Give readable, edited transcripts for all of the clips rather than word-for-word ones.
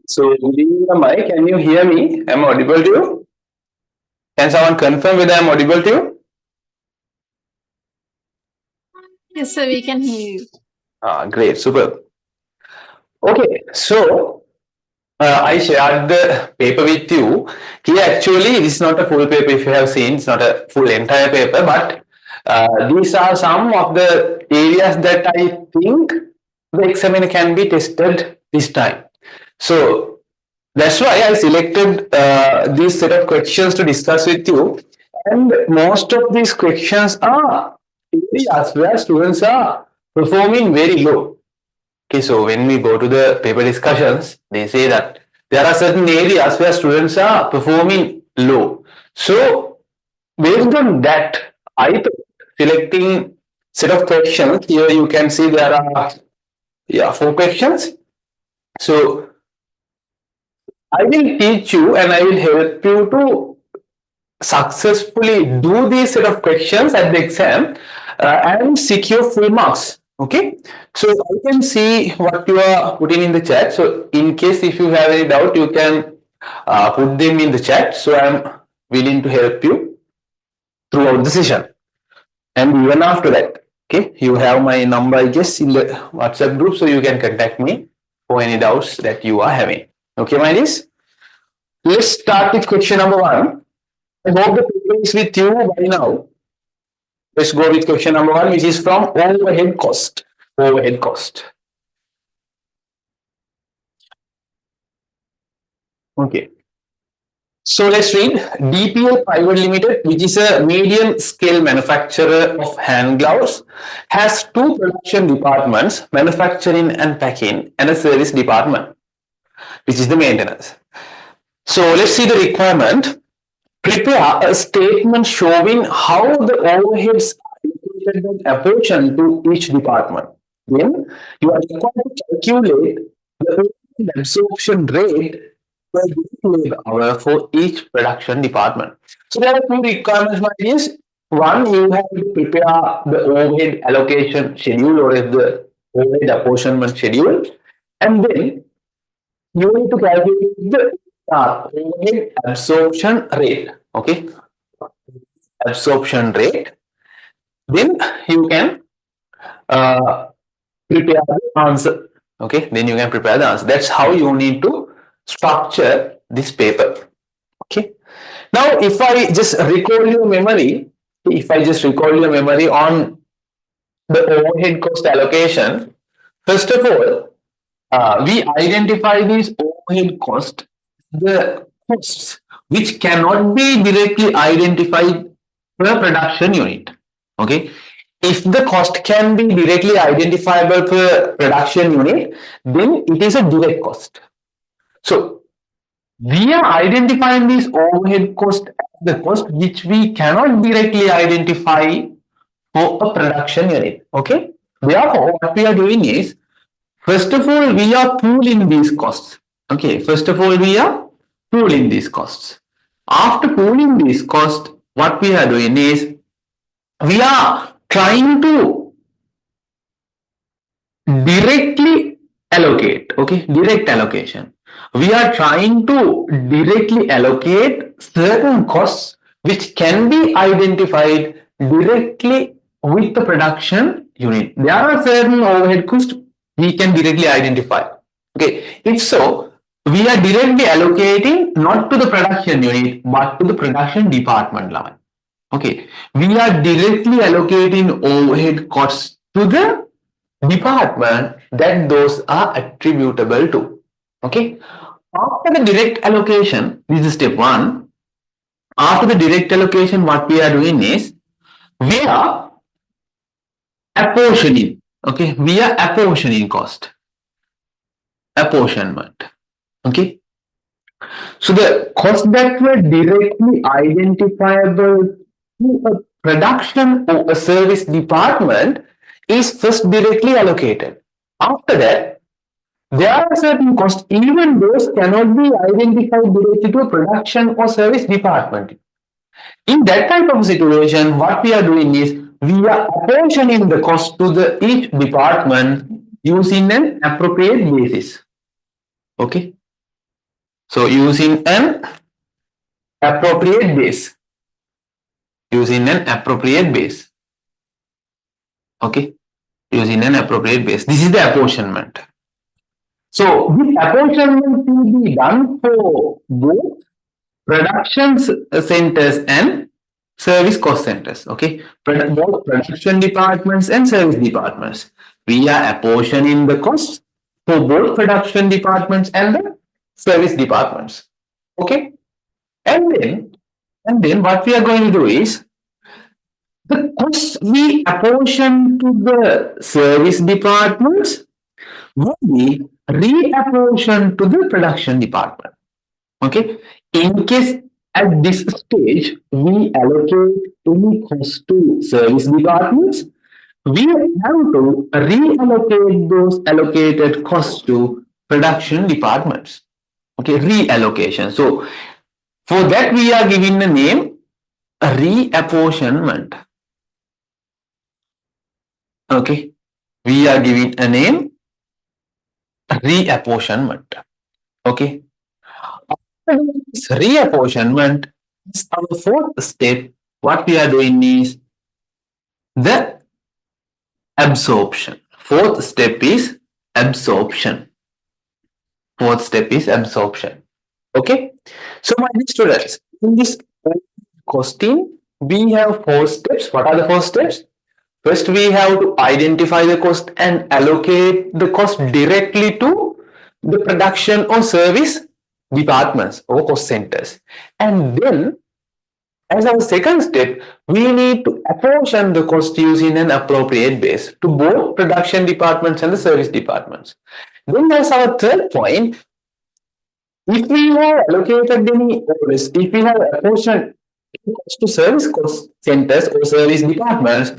So, good evening, Mike. Can you hear me? Am I audible to you? Can someone confirm whether I'm audible to you? Yes, sir, we can hear you. Great, super. Okay, so I shared the paper with you. Here, actually, this is not a full paper. If you have seen, it's not a full entire paper, but these are some of the areas that I think the examiner can be tested this time. So that's why I selected this set of questions to discuss with you. And most of these questions are areas where students are performing very low. Okay, so when we go to the paper discussions, they say that there are certain areas where students are performing low. So based on that, I thought selecting set of questions. Here you can see there are four questions. So I will teach you and I will help you to successfully do these set of questions at the exam and secure full marks. Okay, so I can see what you are putting in the chat. So in case if you have any doubt, you can put them in the chat. So I'm willing to help you throughout the session and even after that. Okay, you have my number, I guess, in the WhatsApp group, so you can contact me for any doubts that you are having. Okay, my dears. Let's start with question number one. I hope the paper is with you by now. Let's go with question number one, which is from overhead cost. Overhead cost. Okay. So let's read. DPL Private Limited, which is a medium scale manufacturer of hand gloves, has two production departments, manufacturing and packing, and a service department, which is the maintenance. So let's see the requirement. Prepare a statement showing how the overheads are allocated and apportioned to each department. Then you are required to calculate the overhead absorption rate per labor hour for each production department. So there are two requirements, my dears. One, you have to prepare the overhead allocation schedule or the overhead apportionment schedule, and then you need to calculate the overhead absorption rate. Okay, absorption rate. Then you can uh, prepare the answer. Okay, then you can prepare the answer. That's how you need to structure this paper. Okay. Now, if I just recall your memory, on the overhead cost allocation, first of all, we identify these overhead costs, the costs which cannot be directly identified per production unit. Okay, if the cost can be directly identifiable per production unit, then it is a direct cost. So we are identifying these overhead cost as the cost which we cannot directly identify for a production unit. Okay, therefore what we are doing is, first of all, we are pooling these costs. Okay, first of all, we are pooling these costs. After pooling these costs, what we are doing is we are trying to directly allocate. Okay, direct allocation. We are trying to directly allocate certain costs which can be identified directly with the production unit. There are certain overhead costs we can directly identify. Okay, if so, we are directly allocating not to the production unit but to the production department level. Okay, we are directly allocating overhead costs to the department that those are attributable to. Okay, after the direct allocation, this is step one. After the direct allocation, what we are doing is we are apportioning. Okay, we are apportioning cost. Apportionment. Okay, so the costs that were directly identifiable to a production or a service department is first directly allocated. After that, there are certain costs, even those cannot be identified directly to a production or service department. In that type of situation, what we are doing is we are apportioning the cost to the each department using an appropriate basis. Okay. So using an appropriate base. Using an appropriate base. Okay. Using an appropriate base. This is the apportionment. So this apportionment will be done for both production centers and service cost centers. Okay. Both production departments and service departments. We are apportioning the costs for both production departments and the service departments. Okay. And then what we are going to do is the costs we apportion to the service departments will be reapportioned to the production department. Okay. In case at this stage we allocate any cost to service departments, we have to reallocate those allocated costs to production departments. Okay, reallocation. So for that we are giving the name reapportionment. Okay, we are giving a name reapportionment. Okay, this reapportionment is our fourth step. What we are doing is the absorption. Fourth step is absorption. Fourth step is absorption. Okay, so my dear students, in this costing, we have four steps. What are the four steps? First, we have to identify the cost and allocate the cost directly to the production or service departments or cost centers. And then, as our second step, we need to apportion the cost using an appropriate base to both production departments and the service departments. Then, as our third point, if we have allocated any, if we have apportioned cost to service cost centers or service departments,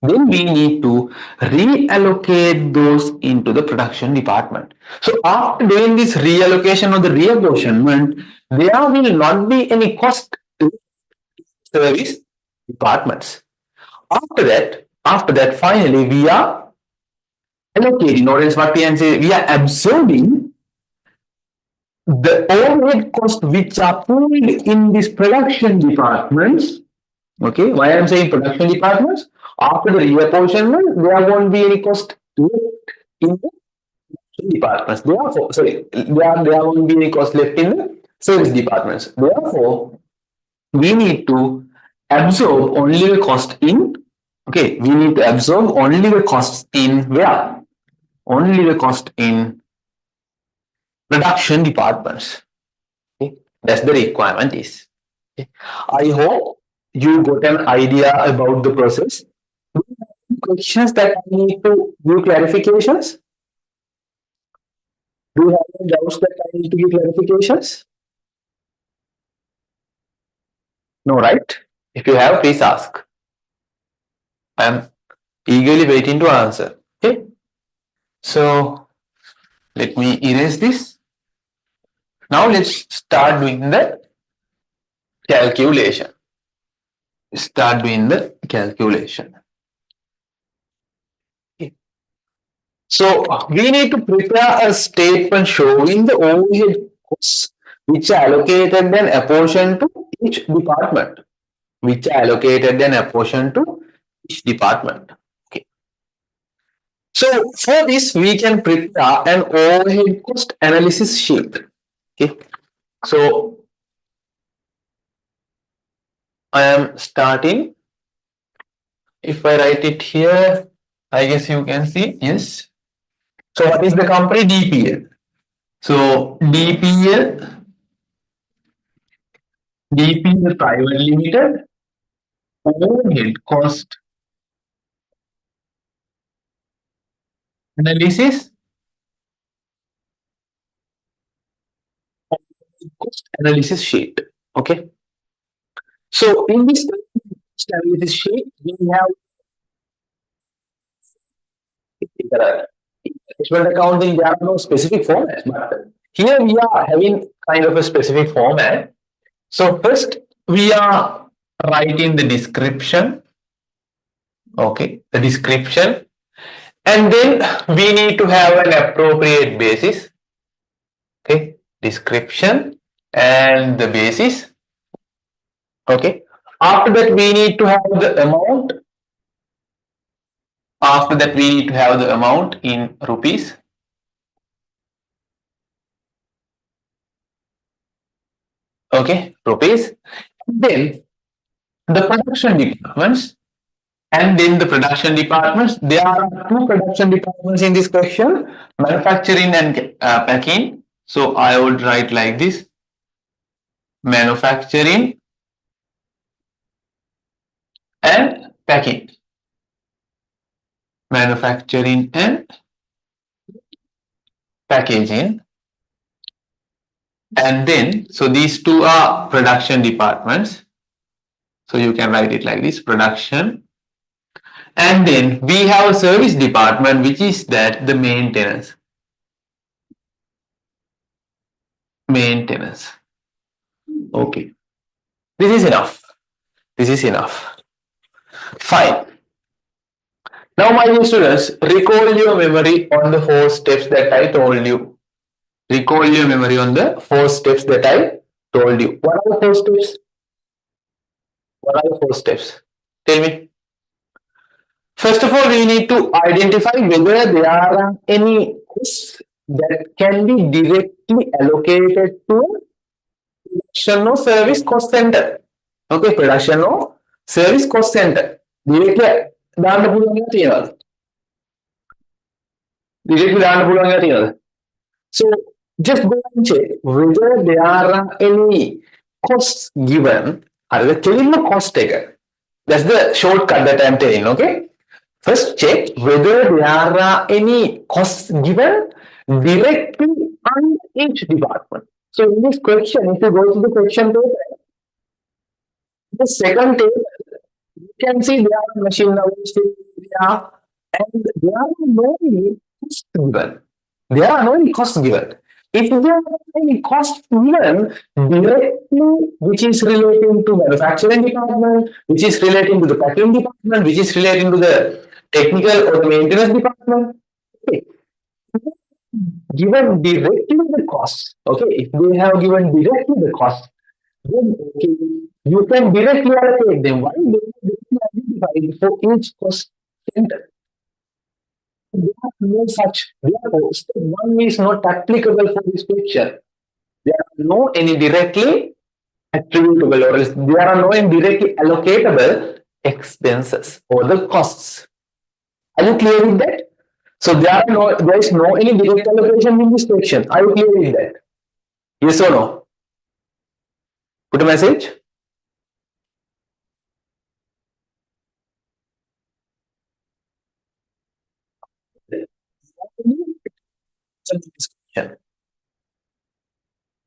then we need to reallocate those into the production department. So after doing this reallocation or the reapportionment, there will not be any cost to service departments. After that, finally we are allocating, or else what we can say, we are absorbing the overhead cost which are pooled in these production departments. Okay, why I'm saying production departments? After the reapportionment, there won't be any cost left in the departments. Therefore, there won't be any cost left in the service departments. Therefore, we need to absorb only the cost in. Okay, we need to absorb only the costs in where? Only the cost in production departments. Okay, that's the requirement is. Okay. I hope you got an idea about the process. Questions that I need to give clarifications? Do you have any doubts that I need to give clarifications? No, right? If you have, please ask. I am eagerly waiting to answer. Okay. So let me erase this. Now let's start doing the calculation. Start doing the calculation. So we need to prepare a statement showing the overhead costs which are allocated and apportioned to each department. Which are allocated and apportioned to each department. Okay. So for this, we can prepare an overhead cost analysis sheet. Okay. So I am starting. If I write it here, I guess you can see. Yes. So what is the company? DPL. So DPL Private Limited overhead cost analysis. Cost analysis sheet. Okay. So in this cost analysis sheet, we have management accounting. There are no specific formats, but here we are having kind of a specific format. So first we are writing the description. Okay, the description, and then we need to have an appropriate basis. Okay, description and the basis. Okay. After that, we need to have the amount. After that, we need to have the amount in rupees. Okay, rupees. And then the production departments. And then the production departments. There are two production departments in this question: manufacturing and packing. So I would write like this: manufacturing and packing. Manufacturing and packaging. And then, so these two are production departments. So you can write it like this: production. And then we have a service department, which is that the maintenance. Maintenance. Okay. This is enough. This is enough. Fine. Now, my dear students, recall your memory on the 4 steps that I told you. Recall your memory on the 4 steps that I told you. What are the 4 steps? What are the 4 steps? Tell me. First of all, we need to identify whether there are any costs that can be directly allocated to production or service cost center. Okay, production or service cost center. Directly දාන්න පුළුවන් එක තියෙනවද? Directly දාන්න පුළුවන් එක තියෙනවද? So just go and check whether there are any costs given. Are the කෙලින්ම cost එක. That's the shortcut that I'm telling, okay? First check whether there are any costs given directly under each department. So in this question, if you go to the question paper, the second table, you can see there are machine hours area, and there are no costs given. There are no costs given. If there are any costs given directly, which is relating to manufacturing department, which is relating to the packing department, which is relating to the technical or the maintenance department, okay, given directly the cost, okay, if they have given directly the cost, then okay, you can directly allocate them. Why? They are directly identified for each cost center. There are no such. Therefore, step 1 is not applicable for this question. There are no any directly attributable, or there are no any directly allocatable expenses or the costs. Are you clear with that? So there is no any direct allocation in this question. Are you clear with that? Yes or no? Put a message.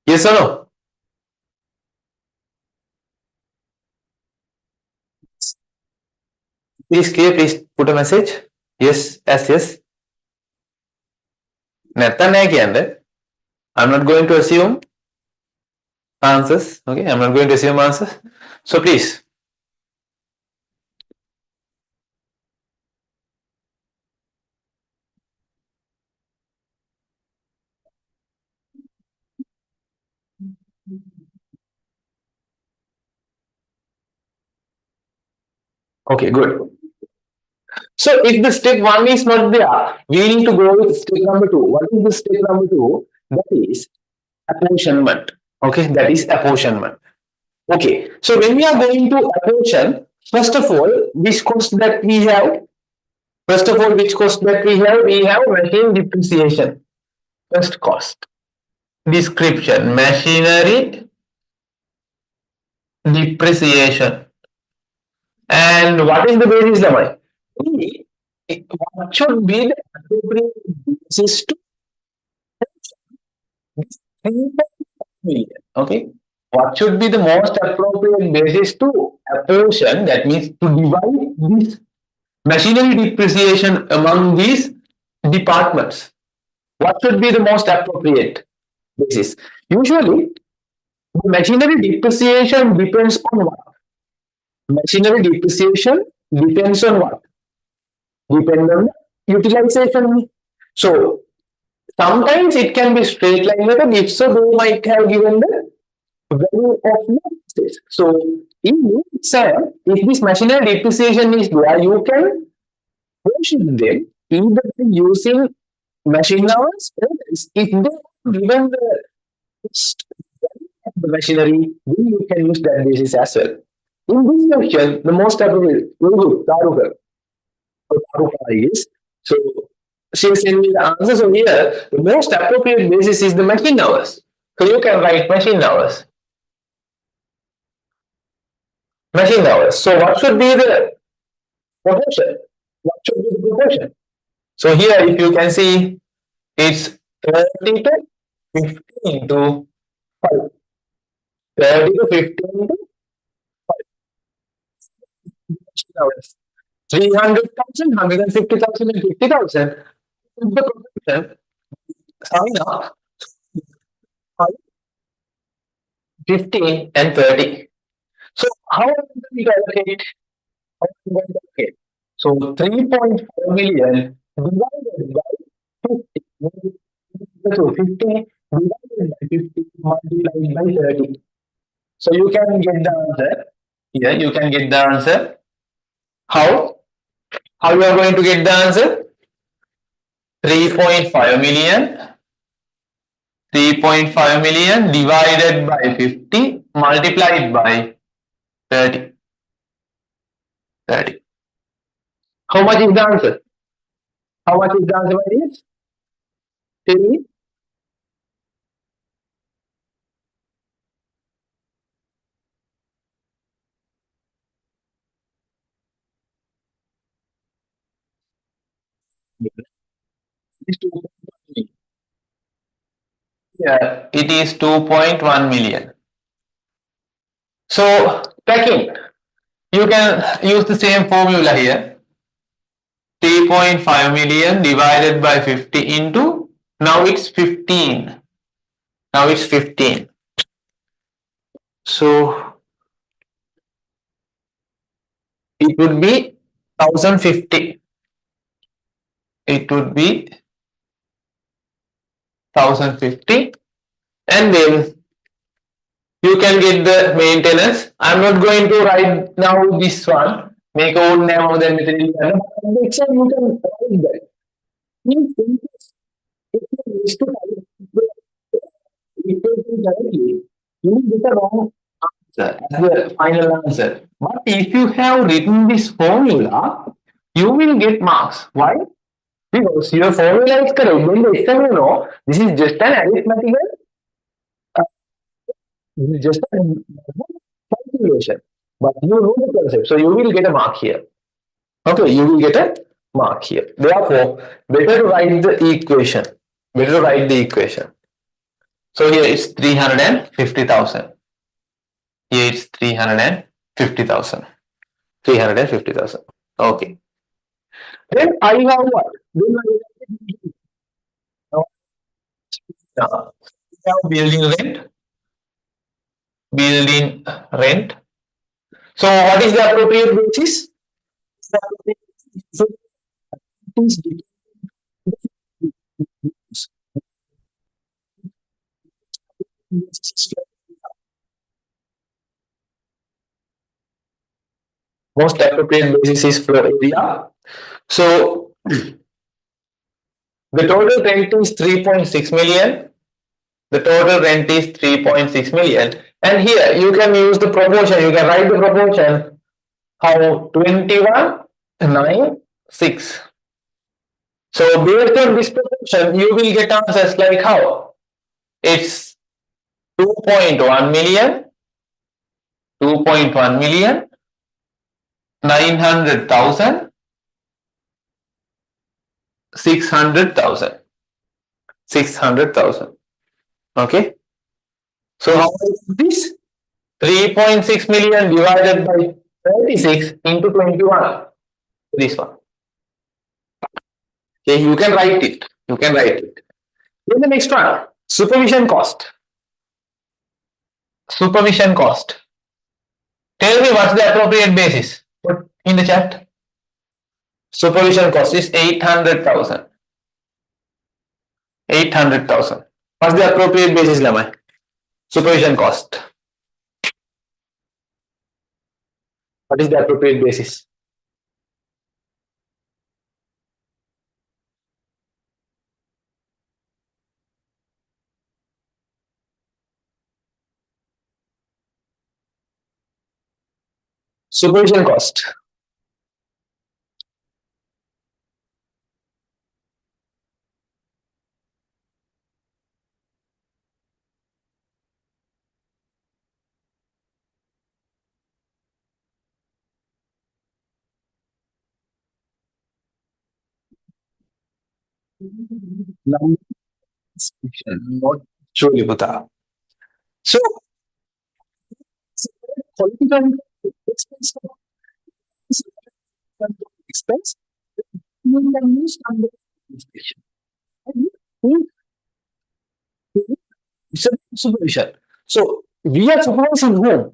Yes or no? Please clear, please put a message. Yes, yes. නැත්තම් නෑ කියන්නේ. I'm not going to assume answers. Okay, I'm not going to assume answers. So please. Okay, good. So if the step 1 is not there, we need to go with step number 2. What is the step number 2? That is apportionment. Okay, that is apportionment. Okay, so when we are going to apportion, first of all, which cost that we have? First of all, which cost that we have? We have machine depreciation. First cost. Description: machinery depreciation. And what is the basis, Lamai? What should be the appropriate basis to million? Okay. What should be the most appropriate basis to apportion? That means to divide this machinery depreciation among these departments. What should be the most appropriate basis? Usually, the machinery depreciation depends on what? Machinery depreciation depends on what? Depend on the utilization. So, Sometimes it can be straight line method. If so, they might have given the value of the space. So in this exam, if this machinery depreciation is there, you can portion them either using machine hours or else if they are given the cost of the machinery, then you can use that basis as well. In this question, the most appropriate, very good, Taruka. Taruka is so she is sending me the answer. So here, the most appropriate basis is the machine hours. So you can write machine hours. Machine hours. So what should be the proportion? What should be the proportion? So here, if you can see, it's 30 to 15 to 5. 30 to 15 to 5 hours. 300,000, 150,000, and 50,000. The proportion, sign up 15 and 30. So how are we going to allocate? How are we going to allocate? So 3.4 million divided by 50. So 50 divided by 50 multiplied by 30. So you can get the answer. Here you can get the answer. How? How you are going to get the answer? 3.5 million. 3.5 million divided by 50 multiplied by 30. 30. How much is the answer? How much is the answer? What is? Tell me. Yeah, it is 2.1 million. So, packing, you can use the same formula here. 3.5 million divided by 50 into, now it's 15. Now it's 15. So, it would be 1050. It would be 1050. And then you can get the maintenance. I'm not going to write now this one. Make a own name of the material. But the exam you can write that. In case if you wish to equation directly, you will get a wrong answer as the final answer. But if you have written this formula, you will get marks. Why? Because your formula is correct. Then the exam you know this is just an arithmetical this is just a calculation. But you know the concept, so you will get a mark here. Okay, you will get a mark here. Therefore, better to write the equation. Better to write the equation. So here it's 350,000. Here it's 350,000. 350,000. Okay. Then I have what? Then I have building rent. Building rent. So what is the appropriate basis? Most appropriate basis is floor area. So the total rent is 3.6 million. The total rent is 3.6 million. And here you can use the proportion. You can write the proportion. How? 21, 9, 6. So based on this proportion, you will get answers like how? It's 2.1 million, 2.1 million, 900,000, 600,000. 600,000. Okay. So how is this? 3.6 million divided by 36 into 21. This one. Okay, you can write it. You can write it. Then the next one, supervision cost. Supervision cost. Tell me what's the appropriate basis. Put in the chat. Supervision cost is 800,000. 800,000. What's the appropriate basis, Lemma? Supervision cost. What is the appropriate basis? Supervision cost. Not truly Buddha. So, political expense expense you can use under inspection. Supervision. So we are supervising whom?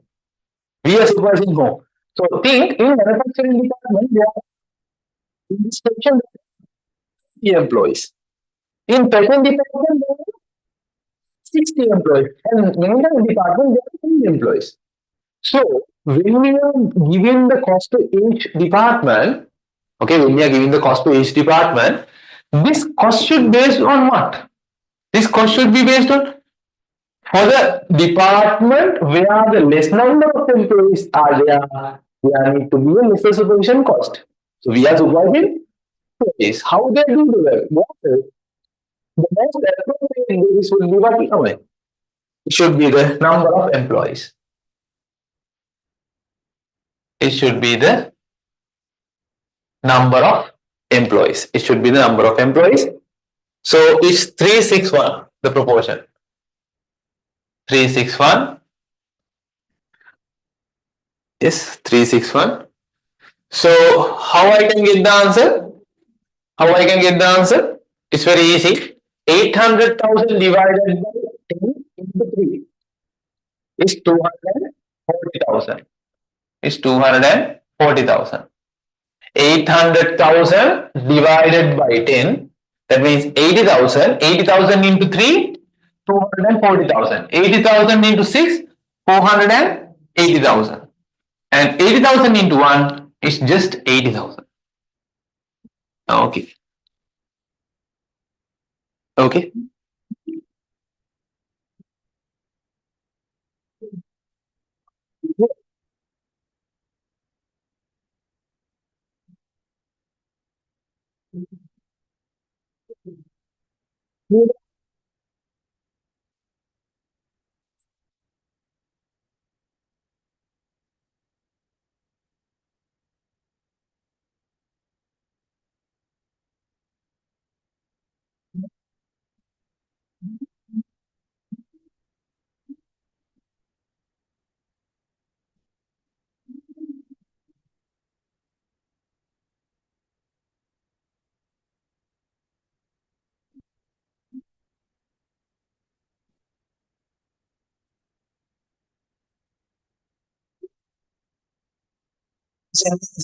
We are supervising whom? So think in manufacturing department there are inspection employees. In packing department there are 60 employees, and maintenance department there are 3 employees. So when we are giving the cost to each department, okay, when we are giving the cost to each department, this cost should be based on what? This cost should be based on for the department where the less number of employees are there, there need to be a lesser supervision cost. So we are supervising employees. How they do the work? The most appropriate basis would be what we know. It should be the number of employees. It should be the number of employees. It should be the number of employees. So it's 361, the proportion. 361. Yes, 361. So how I can get the answer? How I can get the answer? It's very easy. 800,000 divided by 10 into 3 is 240,000. Is 240,000. 800,000 divided by 10, that means 80,000. 80,000 into 3, 240,000. 80,000 into 6, 480,000. And 80,000 into 1 is just 80,000. Okay. Okay.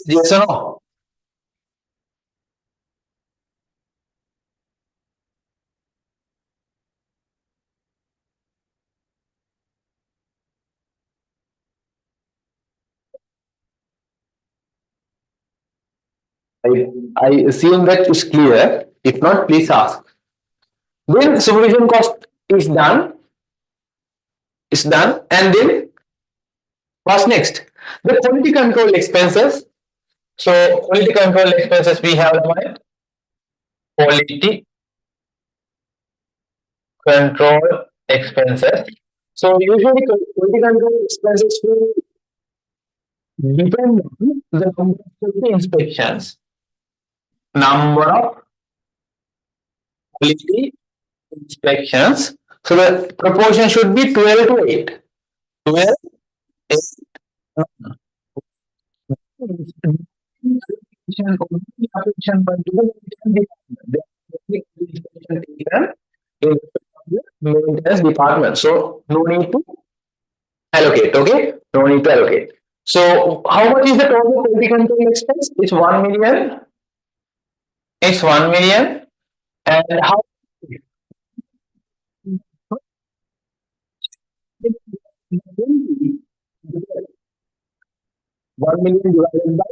Yes or no? I assume that is clear. If not, please ask. When supervision cost is done, and then what's next? The quality control expenses. So quality control expenses we have in mind. Quality control expenses. So usually quality control expenses will depend on the number of quality inspections, number of quality inspections. So the proportion should be 12 to 8. 12, 8. Maintenance department. So no need to allocate. Okay, no need to allocate. So how much is the total quality control expense? It's 1 million. It's 1 million. And how 1 million divided by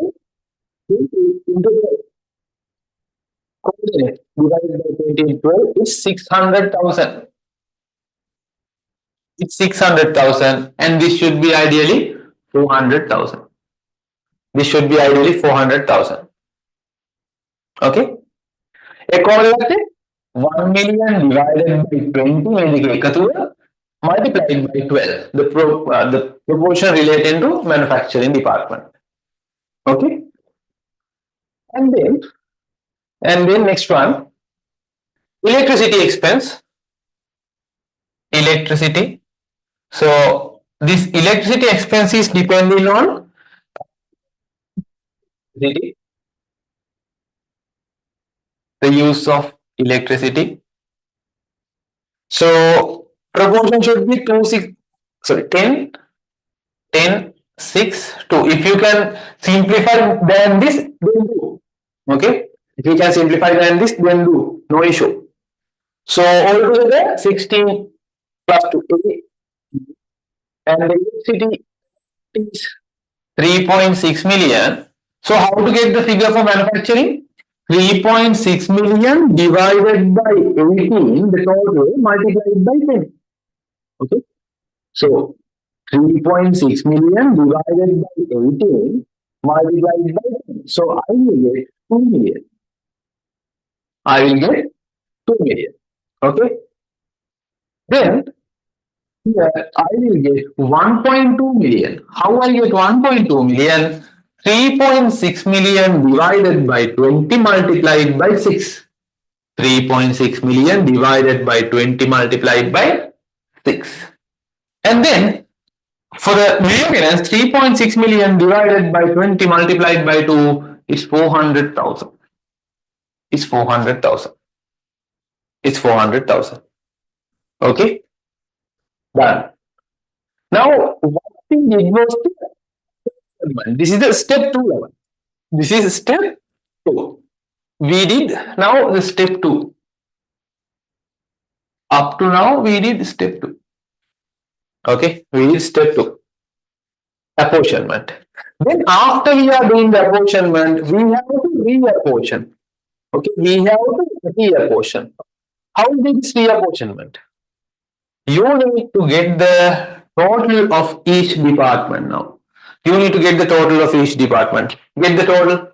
20 into 12. Coordinate divided by 20 into 12 is 600,000. It's 600,000 and this should be ideally 400,000. This should be ideally 400,000. Okay. එකොල්ලට 1 million divided by 20 මේක එකතුව multiplied by 12. The proportion related to manufacturing department. Okay. And then next one, electricity expense. Electricity. So this electricity expense is depending on the use of electricity. So proportion should be 10, 10, 6, 2. If you can simplify than this, then do. Okay. If you can simplify than this, then do. No issue. So altogether 16 plus 2, 8. And the electricity is 3.6 million. So how to get the figure for manufacturing? 3.6 million divided by 18, the total multiplied by 10. Okay. So 3.6 million divided by 18 multiplied by 10. So I will get 2 million. I will get 2 million. Okay. Then here I will get 1.2 million. How I get 1.2 million? 3.6 million divided by 20 multiplied by 6. 3.6 million divided by 20 multiplied by 6. And then for the maintenance, 3.6 million divided by 20 multiplied by 2 is 400,000. It's 400,000. It's 400,000. Okay. Done. Now, what we did was this is the step 2 level. This is step 2. We did now the step 2. Up to now, we did step 2. Okay, we did step 2. Apportionment. Then after we are doing the apportionment, we have to reapportion. Okay, we have to reapportion. How is this reapportionment? You need to get the total of each department now. You need to get the total of each department. Get the total.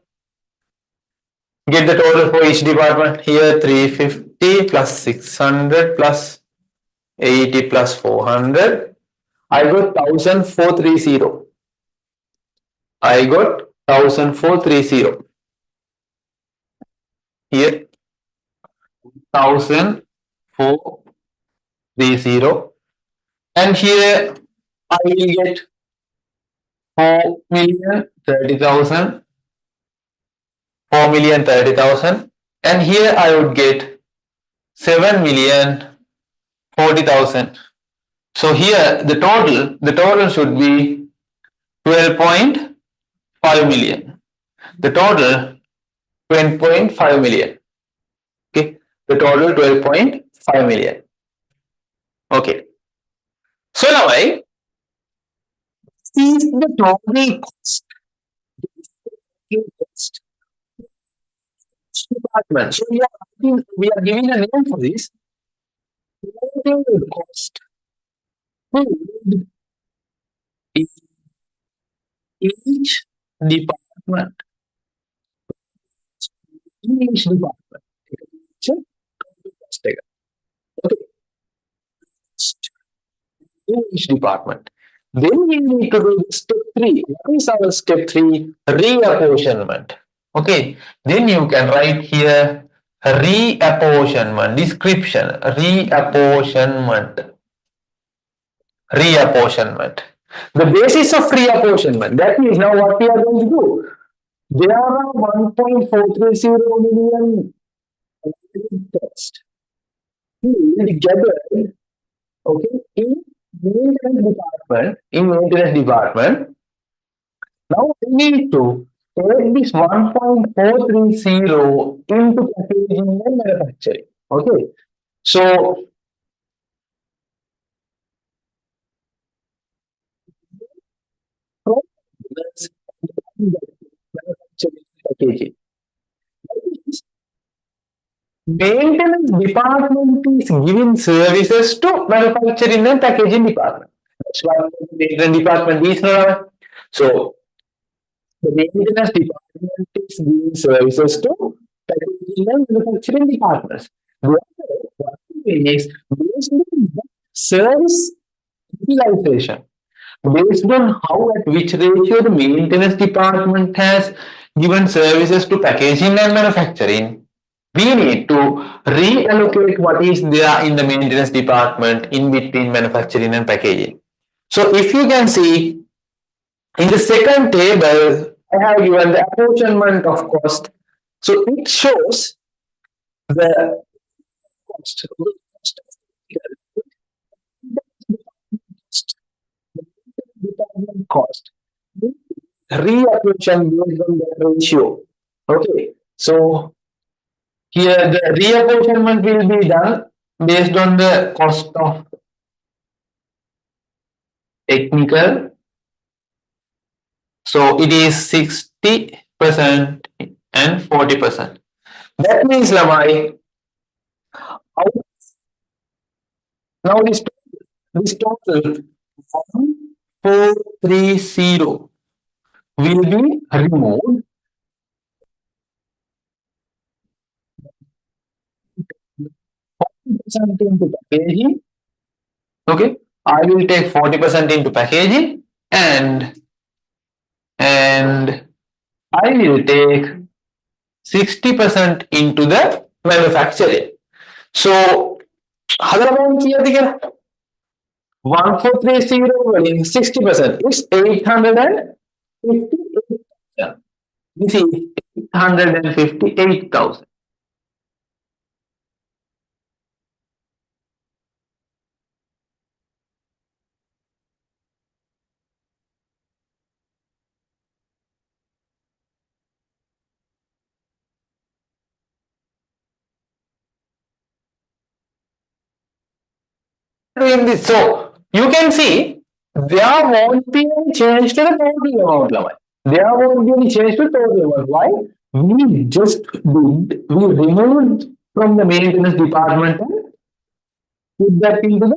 Get the total for each department. Here 350 plus 600 plus 80 plus 400. I got 1,430. I got 1,430. Here 1,430. And here I will get 4,030,000. 4,030,000. And here I would get 7,040,000. So here the total should be 12.5 million. The total 12.5 million. Okay, the total 12.5 million. Okay. So now I see the total cost. Department. So we are giving a name for this. Total cost in each department. In each department. Okay. In each department. Then we need to do step 3. What is our step 3? Reapportionment. Okay. Then you can write here reapportionment. Description. Reapportionment. Reapportionment. The basis of reapportionment. That is now what we are going to do. There are 1.430 million cost gathered, okay, in maintenance department. Now we need to take this 1.430 into packaging and manufacturing. Okay, so packaging. Maintenance department is giving services to manufacturing and packaging department. That's what the maintenance department is now. So the maintenance department is giving services to packaging and manufacturing departments. What we doing is based on the service utilization, based on how at which ratio the maintenance department has given services to packaging and manufacturing, we need to reallocate what is there in the maintenance department in between manufacturing and packaging. So if you can see in the second table, I have given the apportionment of cost. So it shows the cost, department cost reapportion based on the ratio. Okay, so here the reapportionment will be done based on the cost of technical. So it is 60% and 40%. That means Lamai, now this total 1430 will be removed. Into packaging. Okay, I will take 40% into packaging and I will take 60% into the manufacturing. So, other amount here again 1430 60% is 858,000. This is 858,000. Doing this. So you can see there won't be any change to the total amount level. There won't be any change to total amount. Why? We just did, we removed from the maintenance department and put that into the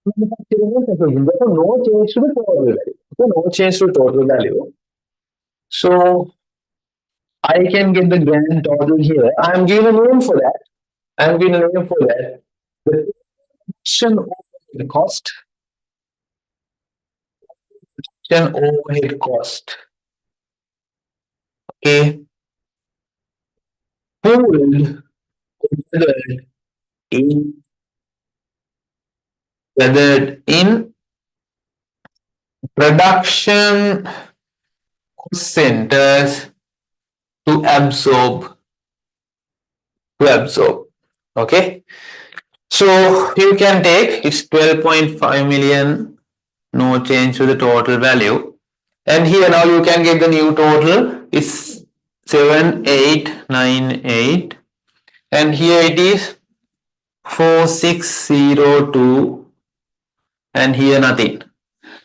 manufacturing and packaging. Therefore, no change to the total value. Okay, no change to total value. So I can get the grand total here. I am giving a name for that. I am giving a name for that. The production overhead cost. Overhead cost. Okay. Pooled gathered in production centers to absorb. Okay. So you can take it's 12.5 million, no change to the total value. And here now you can get the new total is 7898 and here it is 4602 and here nothing.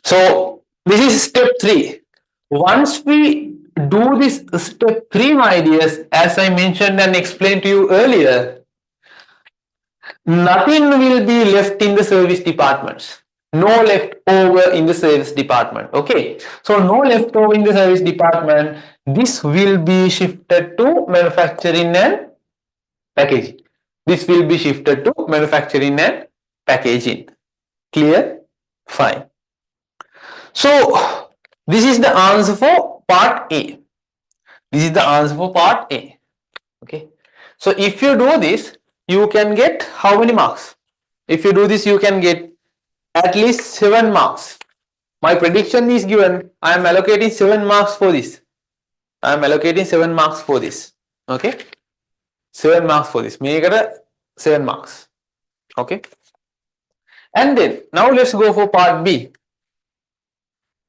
So this is step 3. Once we do this step 3, my dears, as I mentioned and explained to you earlier, nothing will be left in the service departments. No left over in the service department. Okay. So no leftover in the service department. This will be shifted to manufacturing and packaging. This will be shifted to manufacturing and packaging. Clear? Fine. So this is the answer for part A. This is the answer for part A. Okay. So if you do this, you can get how many marks? If you do this, you can get at least 7 marks. My prediction is given. I am allocating 7 marks for this. I am allocating 7 marks for this. Okay. 7 marks for this. Make it 7 marks. Okay. And then now let's go for part B.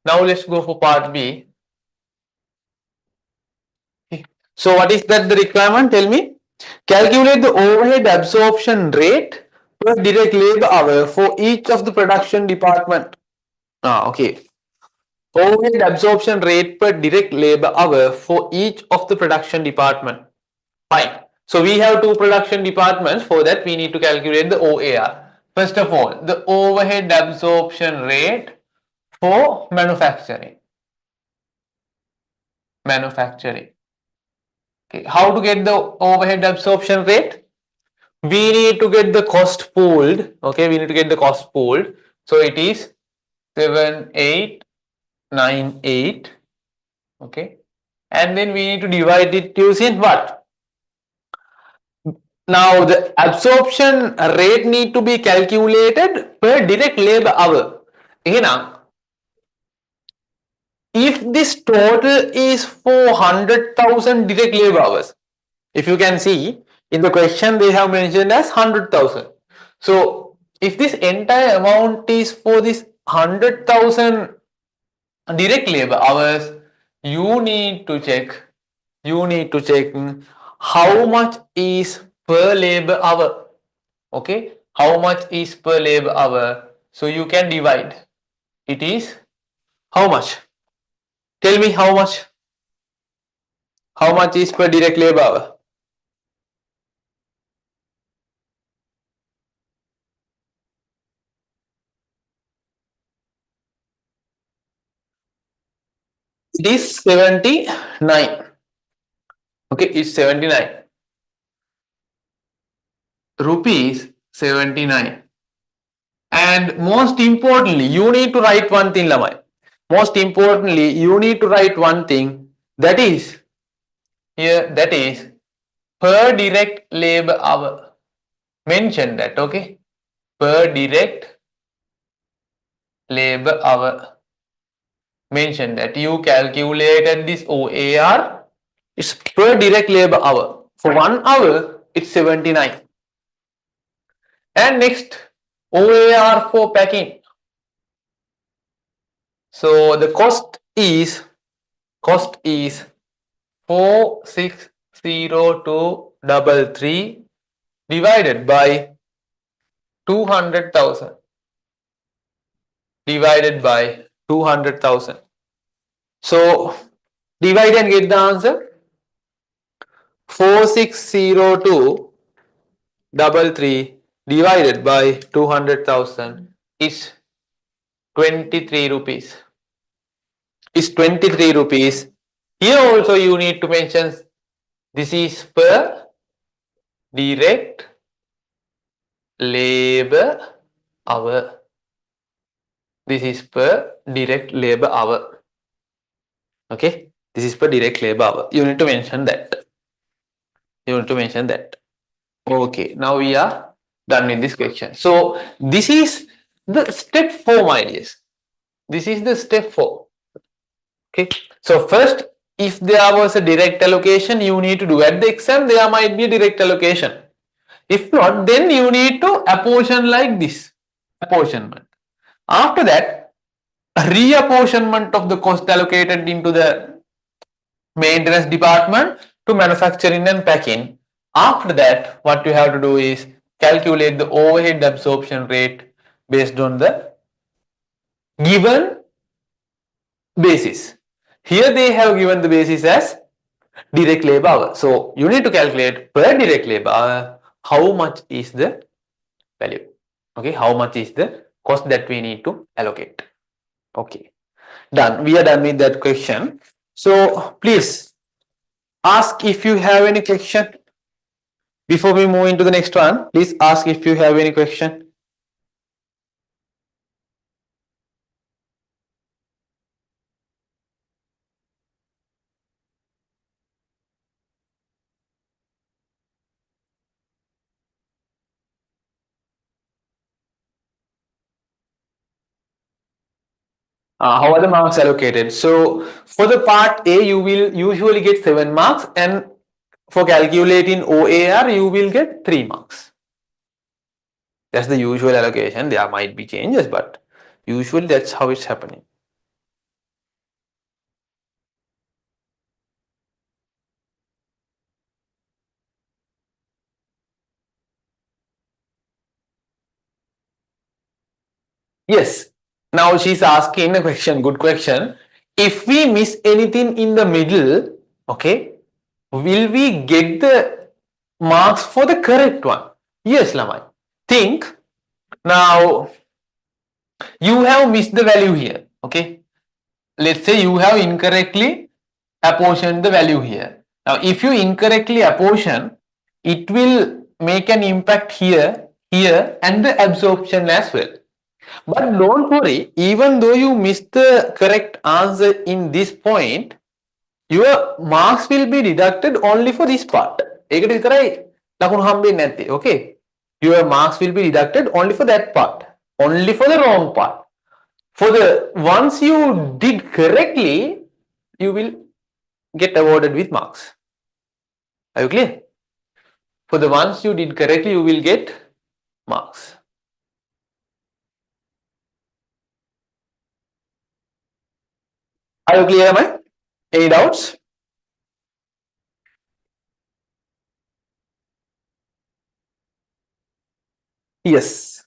Now let's go for part B. Okay. So what is that the requirement? Tell me. Calculate the overhead absorption rate per direct labor hour for each of the production department. Okay. Overhead absorption rate per direct labor hour for each of the production department. Fine. So we have two production departments. For that we need to calculate the OAR. First of all, the overhead absorption rate for manufacturing. Manufacturing. Okay. How to get the overhead absorption rate? We need to get the cost pooled. Okay, we need to get the cost pooled. So it is 7898. Okay, and then we need to divide it using what? Now the absorption rate need to be calculated per direct labor hour. Again, if this total is 400,000 direct labor hours, if you can see in the question they have mentioned as 100,000. So if this entire amount is for this 100,000 direct labor hours, you need to check how much is per labor hour. Okay, how much is per labor hour? So you can divide. It is how much? Tell me how much? How much is per direct labor hour? It is 79. Okay, it's 79 rupees 79. And most importantly, you need to write one thing, Lamai. Most importantly, you need to write one thing, that is here, that is per direct labor hour. Mention that, okay? Per direct labor hour. Mention that you calculated this OAR. It's per direct labor hour. For 1 hour, it's 79. And next, OAR for packing. So the cost is 4,602.33 divided by 200,000 divided by 200,000. So divide and get the answer. 4,602.33 divided by 200,000 is 23 rupees. Is 23 rupees. Here also you need to mention this is per direct labor hour. This is per direct labor hour. Okay, this is per direct labor hour. You need to mention that. You need to mention that. Okay, now we are done with this question. So this is the step 4, my dears. This is the step 4. Okay, so first, if there was a direct allocation, you need to do at the exam, there might be a direct allocation. If not, then you need to apportion like this. Apportionment. After that, reapportionment of the cost allocated into the maintenance department to manufacturing and packing. After that, what you have to do is calculate the overhead absorption rate based on the given basis. Here they have given the basis as direct labor hour. So you need to calculate per direct labor hour how much is the value. Okay, how much is the cost that we need to allocate. Okay, done. We are done with that question. So please ask if you have any question. Before we move into the next one, please ask if you have any question. How are the marks allocated? So for the part A, you will usually get 7 marks, and for calculating OAR, you will get 3 marks. That's the usual allocation. There might be changes, but usually that's how it's happening. Yes, Now she's asking a question, good question. If we miss anything in the middle, okay, will we get the marks for the correct one? Yes, Lamai. Think now you have missed the value here, okay. Let's say you have incorrectly apportioned the value here. Now, if you incorrectly apportion, it will make an impact here, here, and the absorption as well. But don't worry, even though you missed the correct answer in this point, your marks will be deducted only for this part. Okay? Your marks will be deducted only for that part, only for the wrong part. For the once you did correctly, you will get awarded with marks. Are you clear? For the ones you did correctly, you will get marks. Are you clear, am I? Any doubts? Yes.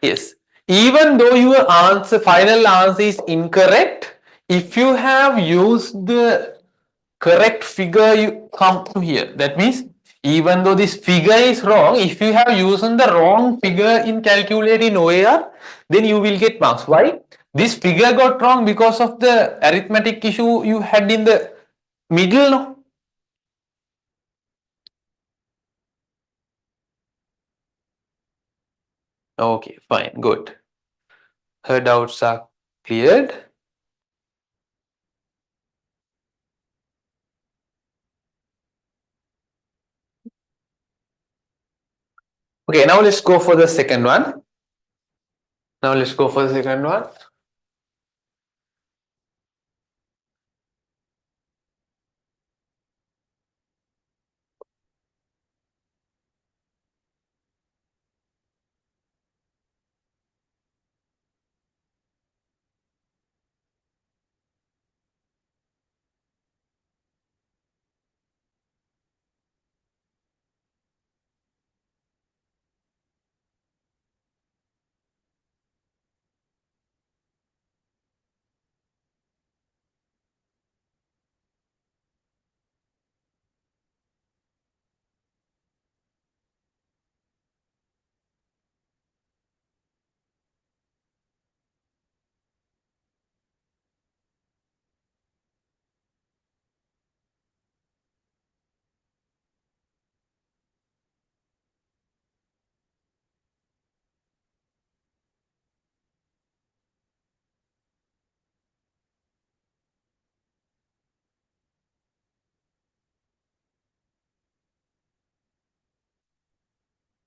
Yes. Even though your answer, final answer is incorrect, if you have used the correct figure, you come to here. That means even though this figure is wrong, if you have used the wrong figure in calculating OAR, then you will get marks. Why? This figure got wrong because of the arithmetic issue you had in the middle. No? Okay, fine, good. Her doubts are cleared. Okay, now let's go for the second one. Now let's go for the second one.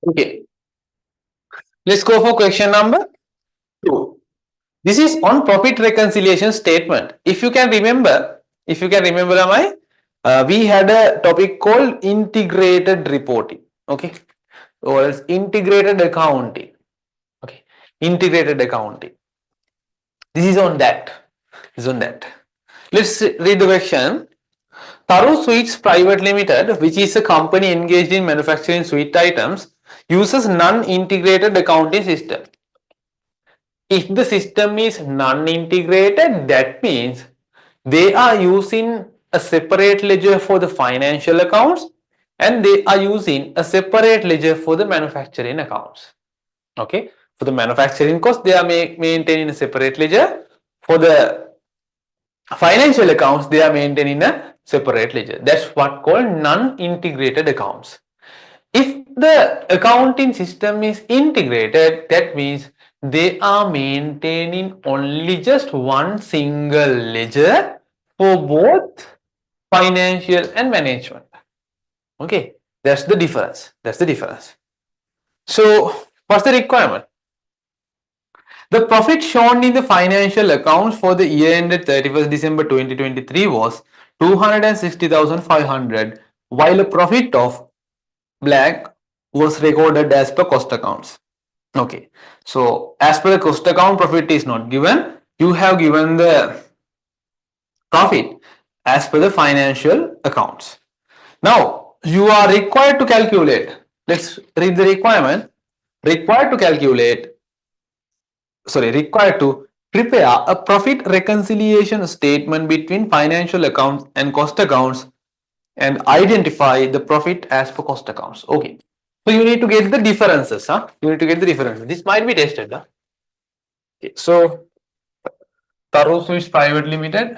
Okay, let's go for question number 2. This is on profit reconciliation statement. If you can remember, am I? We had a topic called integrated reporting. Okay, or else integrated accounting. Okay, integrated accounting. This is on that. This is on that. Let's read the question. Tharu Sweets Private Limited, which is a company engaged in manufacturing sweet items, uses non-integrated accounting system. If the system is non-integrated, that means they are using a separate ledger for the financial accounts and they are using a separate ledger for the manufacturing accounts. Okay, for the manufacturing cost, they are maintaining a separate ledger. For the financial accounts, they are maintaining a separate ledger. That's what called non-integrated accounts. If the accounting system is integrated, that means they are maintaining only just one single ledger for both financial and management. Okay, that's the difference. That's the difference. So, what's the requirement? The profit shown in the financial accounts for the year ended 31st December 2023 was 260,500, while a profit of blank was recorded as per cost accounts. Okay, so as per the cost account, profit is not given. You have given the profit as per the financial accounts. Now you are required to calculate. Let's read the requirement. Required to calculate. Sorry, required to Prepare a profit reconciliation statement between financial accounts and cost accounts and identify the profit as per cost accounts. Okay. So you need to get the differences. You need to get the differences. This might be tested. Okay. So Taro Swiss Private Limited.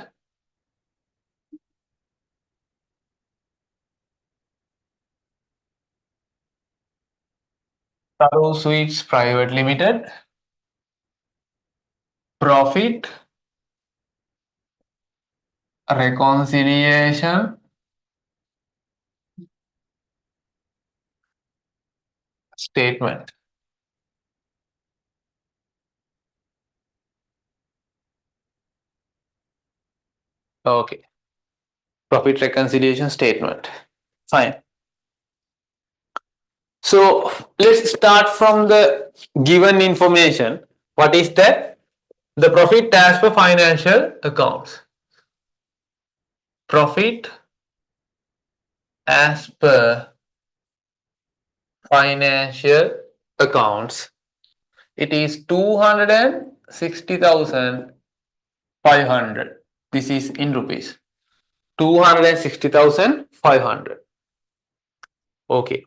Taro Sweets Private Limited. Profit reconciliation statement. Okay. Profit reconciliation statement. Fine. So let's start from the given information. What is that? The profit as per financial accounts. Profit as per financial accounts. It is 260,500. This is in rupees. 260,500. Okay.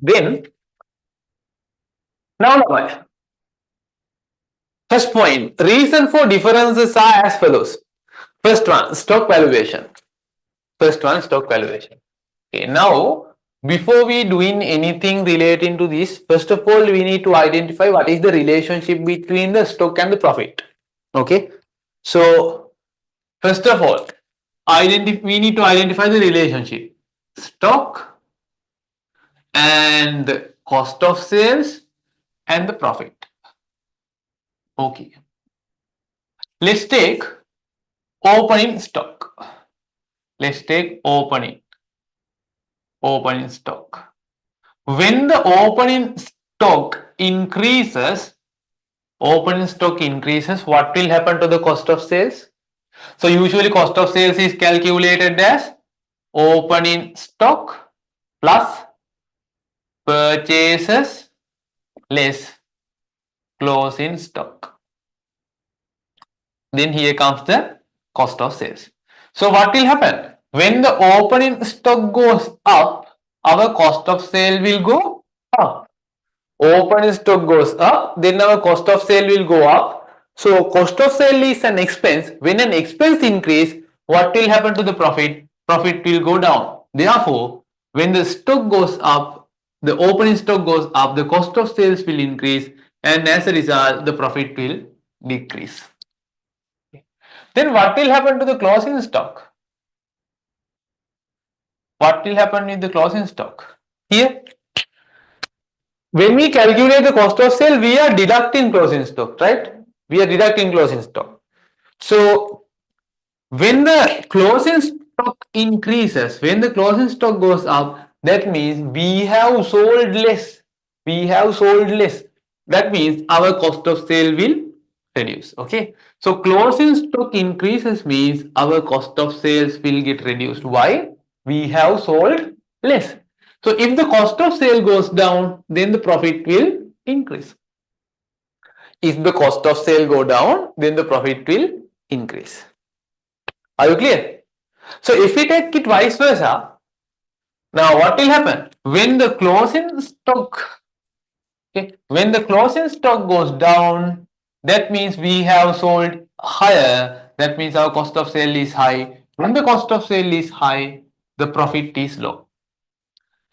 Then now first point, reason for differences are as follows. First one, stock valuation. First one, stock valuation. Okay, now before we doing anything relating to this, first of all, we need to identify what is the relationship between the stock and the profit. Okay, so first of all, we need to identify the relationship stock and the cost of sales and the profit. Okay, let's take opening stock. Let's take opening stock. When the opening stock increases, what will happen to the cost of sales? So usually cost of sales is calculated as opening stock plus purchases less closing stock. Then here comes the cost of sales. So what will happen? When the opening stock goes up, our cost of sale will go up. Opening stock goes up, then our cost of sale will go up. So cost of sale is an expense. When an expense increase, what will happen to the profit? Profit will go down. Therefore, when the stock goes up, the opening stock goes up, the cost of sales will increase, and as a result, the profit will decrease. Then what will happen to the closing stock? What will happen with the closing stock? Here, when we calculate the cost of sale, we are deducting closing stock, right? We are deducting closing stock. So when the closing stock increases, when the closing stock goes up, that means we have sold less. We have sold less. That means our cost of sale will reduce. Okay. So closing stock increases means our cost of sales will get reduced. Why? We have sold less. So if the cost of sale goes down, then the profit will increase. If the cost of sale go down, then the profit will increase. Are you clear? So if we take it vice versa, now what will happen? When the closing stock, okay, when the closing stock goes down, that means we have sold higher. That means our cost of sale is high. When the cost of sale is high, the profit is low.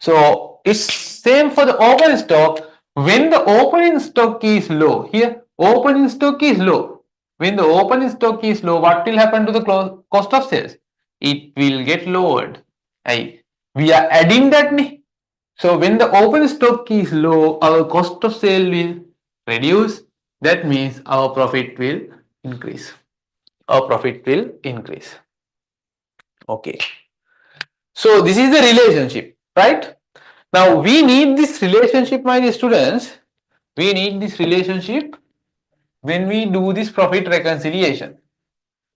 So it's same for the open stock. When the opening stock is low, here opening stock is low. When the opening stock is low, what will happen to the cost of sales? It will get lowered. We are adding that. So when the open stock is low, our cost of sale will reduce. That means our profit will increase. Our profit will increase. Okay. So this is the relationship, right? Now we need this relationship, my dear students. We need this relationship when we do this profit reconciliation.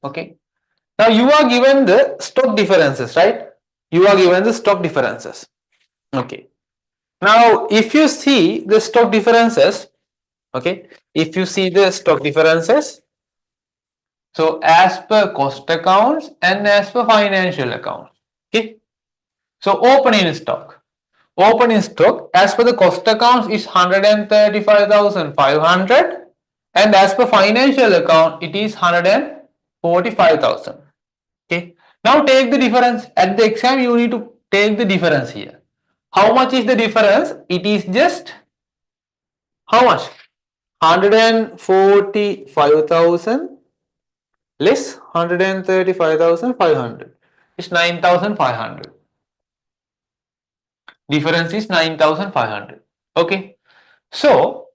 Okay. Now you are given the stock differences, right? You are given the stock differences. Okay. Now, if you see the stock differences, okay, if you see the stock differences, so as per cost accounts and as per financial accounts, okay. So opening stock. Opening stock as per the cost accounts is 135,500 and as per financial account it is 145,000. Okay. Now take the difference. At the exam you need to take the difference here. How much is the difference? It is just how much? 145,000 less 135,500. It's 9,500. Difference is 9,500. Okay. So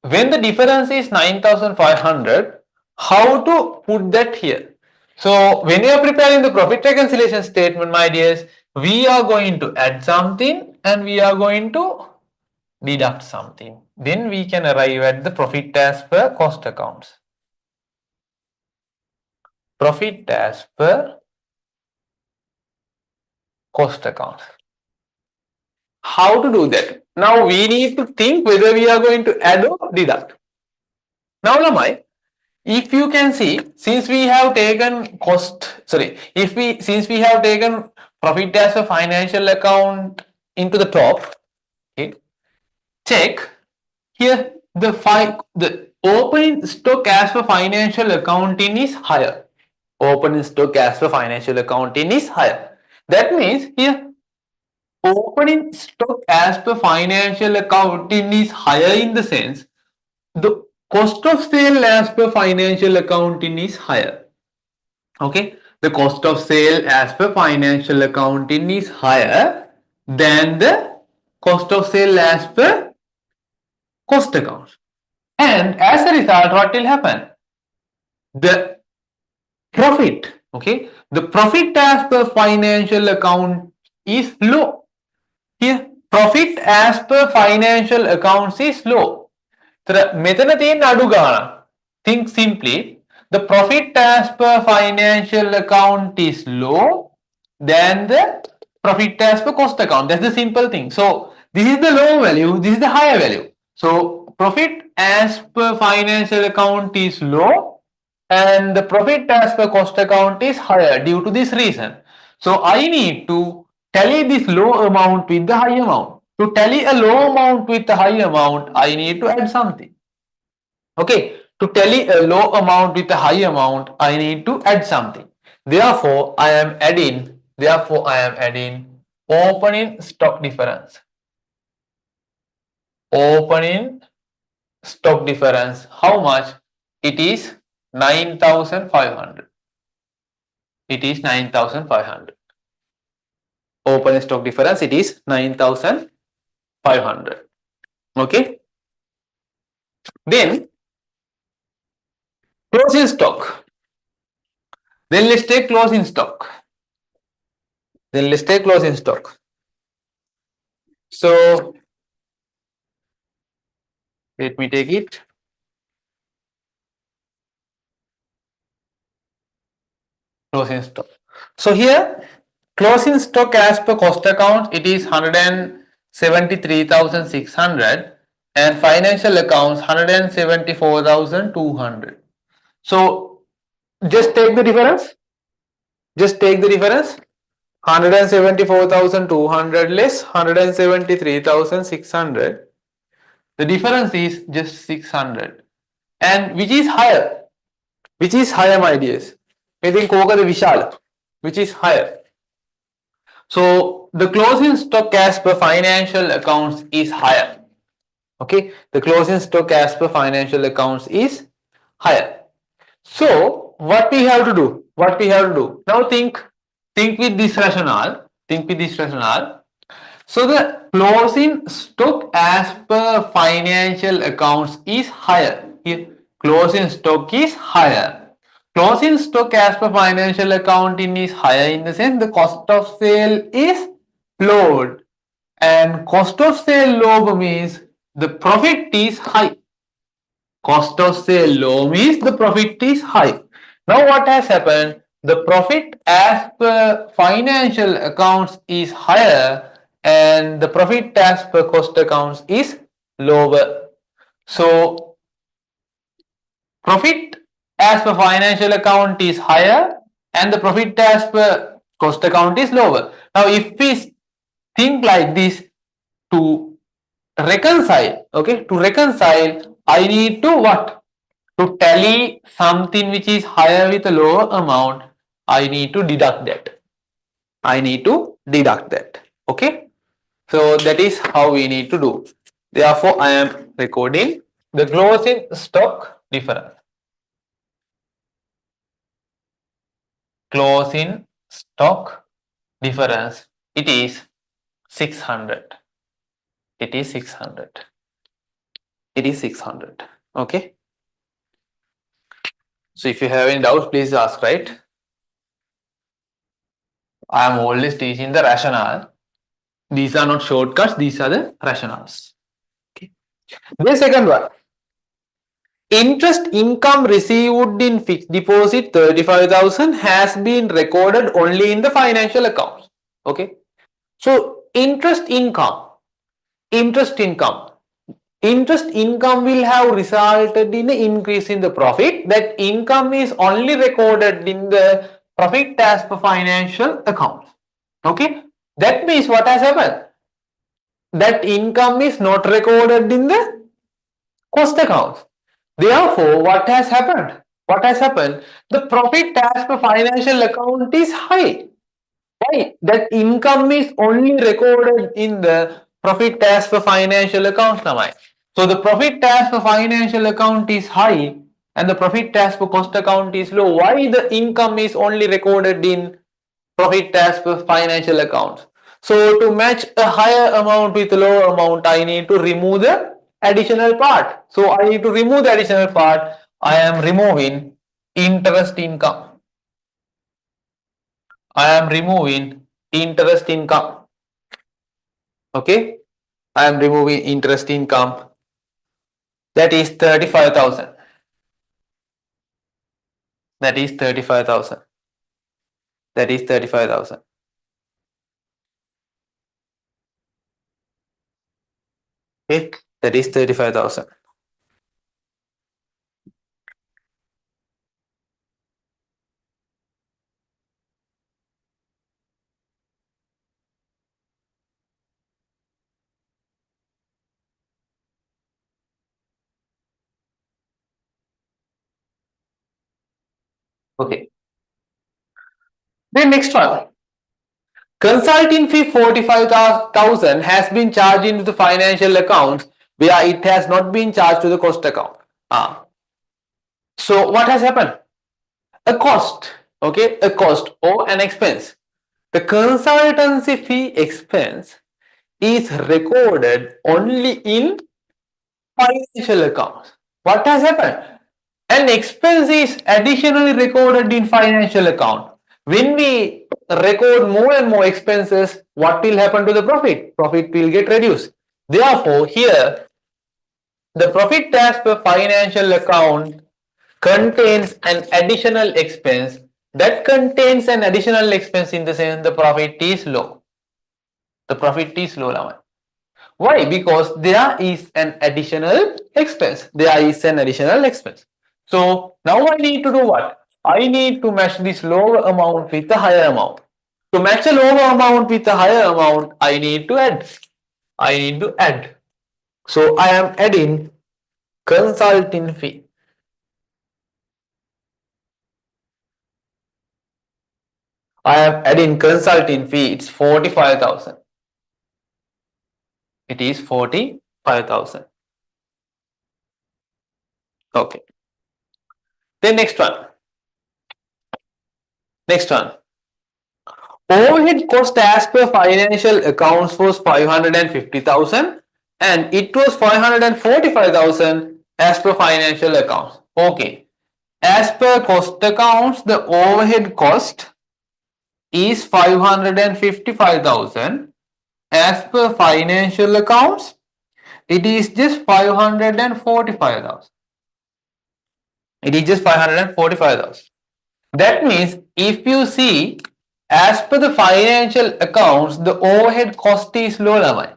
when the difference is 9,500, how to put that here? So when you are preparing the profit reconciliation statement, my dears, we are going to add something and we are going to deduct something. Then we can arrive at the profit as per cost accounts. Profit as per cost accounts. How to do that? Now we need to think whether we are going to add or deduct. Now, Lamai, if you can see, since we have taken since we have taken profit as a financial account into the top, okay, check here the opening stock as for financial accounting is higher. Opening stock as for financial accounting is higher. That means here opening stock as per financial accounting is higher in the sense the cost of sale as per financial accounting is higher. Okay, the cost of sale as per financial accounting is higher than the cost of sale as per cost accounts. And as a result, what will happen? The profit, okay, the profit as per financial account is low. Here, profit as per financial accounts is low. මෙතන තියෙන අඩු ගාණ. Think simply. The profit as per financial account is low than the profit as per cost account. That's the simple thing. So this is the low value, this is the higher value. So profit as per financial account is low and the profit as per cost account is higher due to this reason. So I need to tally this low amount with the high amount. To tally a low amount with a high amount, I need to add something. Okay, to tally a low amount with a high amount, I need to add something. Therefore, I am adding opening stock difference. Opening stock difference. How much? It is 9,500. It is 9,500. Opening stock difference, it is 9,500. Okay. Then closing stock. Then let's take closing stock. So let me take it. Closing stock. So here closing stock as per cost account, it is 173,600 and financial accounts 174,200. So just take the difference. 174,200 less 173,600. The difference is just 600. And which is higher? Which is higher, my dears? I think which is higher? So the closing stock as per financial accounts is higher. Okay, the closing stock as per financial accounts is higher. So what we have to do? Now think with this rationale. So the closing stock as per financial accounts is higher. Here, closing stock is higher. Closing stock as per financial accounting is higher in the sense the cost of sale is low. And cost of sale low means the profit is high. Cost of sale low means the profit is high. Now what has happened? The profit as per financial accounts is higher and the profit as per cost accounts is lower. So profit as per financial account is higher and the profit as per cost account is lower. Now if we think like this, to reconcile, okay, to reconcile I need to what? To tally something which is higher with a lower amount, I need to deduct that. I need to deduct that. Okay. So that is how we need to do. Therefore, I am recording the closing stock difference. Closing stock difference. It is 600. It is 600. It is 600. Okay. So if you have any doubts, please ask, right? I am always teaching the rationale. These are not shortcuts, these are the rationales. Okay. The second one. Interest income received in fixed deposit 35,000 has been recorded only in the financial accounts. Okay. So interest income will have resulted in an increase in the profit. That income is only recorded in the profit as per financial accounts. Okay. That means what has happened? That income is not recorded in the cost accounts. Therefore, what has happened? What has happened? The profit as per financial account is high. Why? That income is only recorded in the profit as per financial account now. So the profit as per financial account is high and the profit as per cost account is low. Why the income is only recorded in profit as per financial accounts? So to match a higher amount with a lower amount, I need to remove the additional part. So I need to remove the additional part. I am removing interest income. I am removing interest income. Okay. I am removing interest income. That is 35,000. That is 35,000. That is 35,000. Okay. That is 35,000. Okay. Then next one. Consulting fee 45,000 has been charged into the financial accounts where it has not been charged to the cost account. So what has happened? A cost, okay, a cost or an expense. The consultancy fee expense is recorded only in financial accounts. What has happened? An expense is additionally recorded in financial account. When we record more and more expenses, what will happen to the profit? Profit will get reduced. Therefore, here the profit as per financial account contains an additional expense. That contains an additional expense in the sense the profit is low. The profit is low now. Why? Because there is an additional expense. There is an additional expense. So now I need to do what? I need to match this lower amount with the higher amount. To match a lower amount with a higher amount, I need to add. I need to add. So I am adding consulting fee. I am adding consulting fee. It's 45,000. It is 45,000. Okay. Then next one. Next one. Overhead cost as per financial accounts was 550,000 and it was 545,000 as per financial accounts. Okay. As per cost accounts, the overhead cost is 555,000. As per financial accounts, it is just 545,000. It is just 545,000. That means if you see as per the financial accounts, the overhead cost is low, Lamai.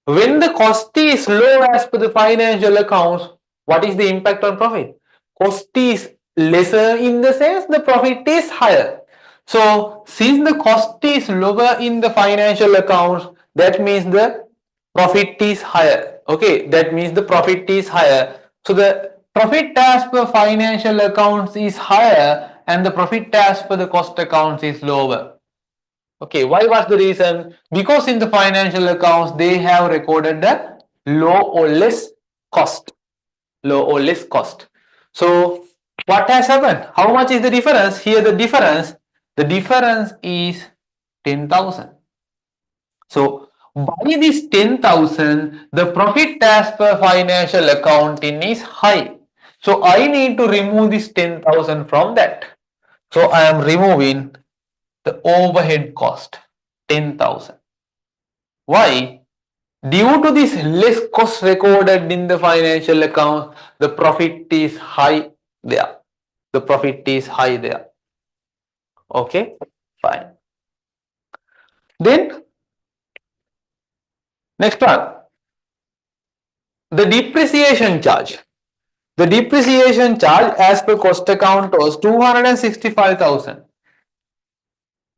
When the cost is low as per the financial accounts, what is the impact on profit? Cost is lesser in the sense the profit is higher. So since the cost is lower in the financial accounts, that means the profit is higher. Okay, that means the profit is higher. So the profit as per financial accounts is higher and the profit as per the cost accounts is lower. Okay, why was the reason? Because in the financial accounts, they have recorded the low or less cost. Low or less cost. So, what has happened? How much is the difference? Here the difference is 10,000. So, by this 10,000, the profit as per financial accounting is high. So, I need to remove this 10,000 from that. So, I am removing the overhead cost 10,000. Why? Due to this less cost recorded in the financial account, the profit is high there. The profit is high there. Okay, fine. Then next one, the depreciation charge. The depreciation charge as per cost account was 265,000.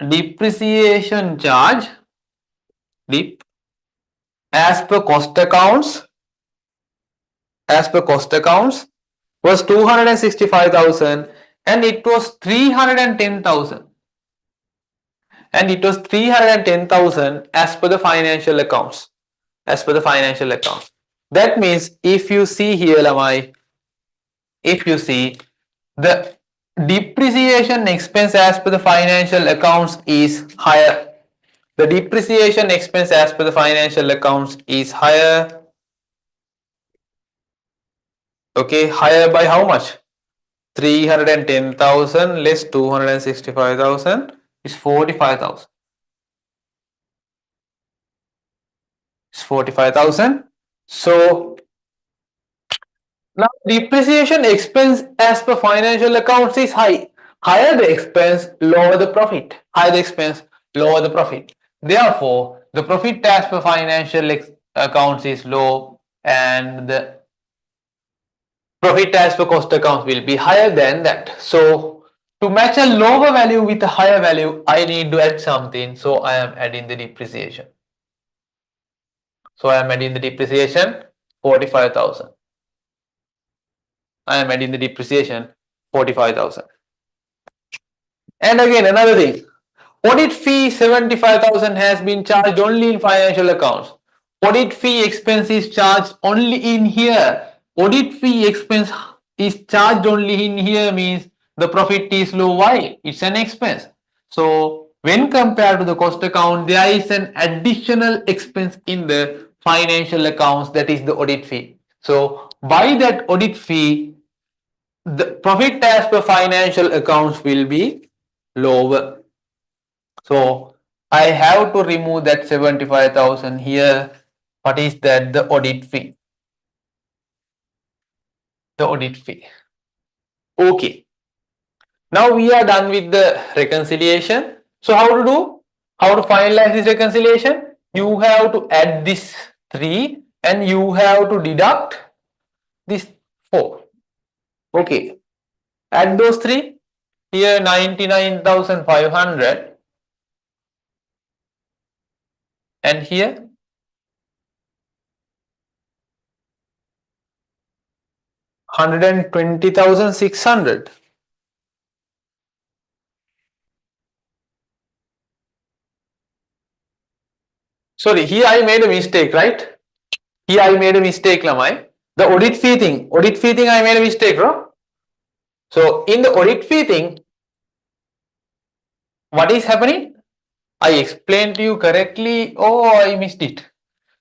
Depreciation charge dep as per cost accounts was 265,000 and it was 310,000 as per the financial accounts. That means if you see here, Lamai, if you see the depreciation expense as per the financial accounts is higher. The depreciation expense as per the financial accounts is higher. Okay, higher by how much? 310,000 less 265,000 is 45,000. It's 45,000. So now depreciation expense as per financial accounts is high. Higher the expense, lower the profit. Higher the expense, lower the profit. Therefore, the profit as per financial accounts is low and the profit as per cost accounts will be higher than that. So to match a lower value with a higher value, I need to add something. So I am adding the depreciation. 45,000. I am adding the depreciation 45,000. And again, another thing, audit fee 75,000 has been charged only in financial accounts. Audit fee expense is charged only in here. Audit fee expense is charged only in here means the profit is low. Why? It's an expense. So when compared to the cost account, there is an additional expense in the financial accounts, that is the audit fee. So by that audit fee, the profit as per financial accounts will be lower. So I have to remove that 75,000 here. What is that? The audit fee. Okay. Now we are done with the reconciliation. So how to do? How to finalize this reconciliation? You have to add this 3 and you have to deduct this 4. Okay. Add those 3. Here 99,500 and here 120,600. Sorry, here I made a mistake, right? Here I made a mistake, Lamai. The audit fee thing I made a mistake, bro. So in the audit fee thing, what is happening? I explained to you correctly. Oh, I missed it.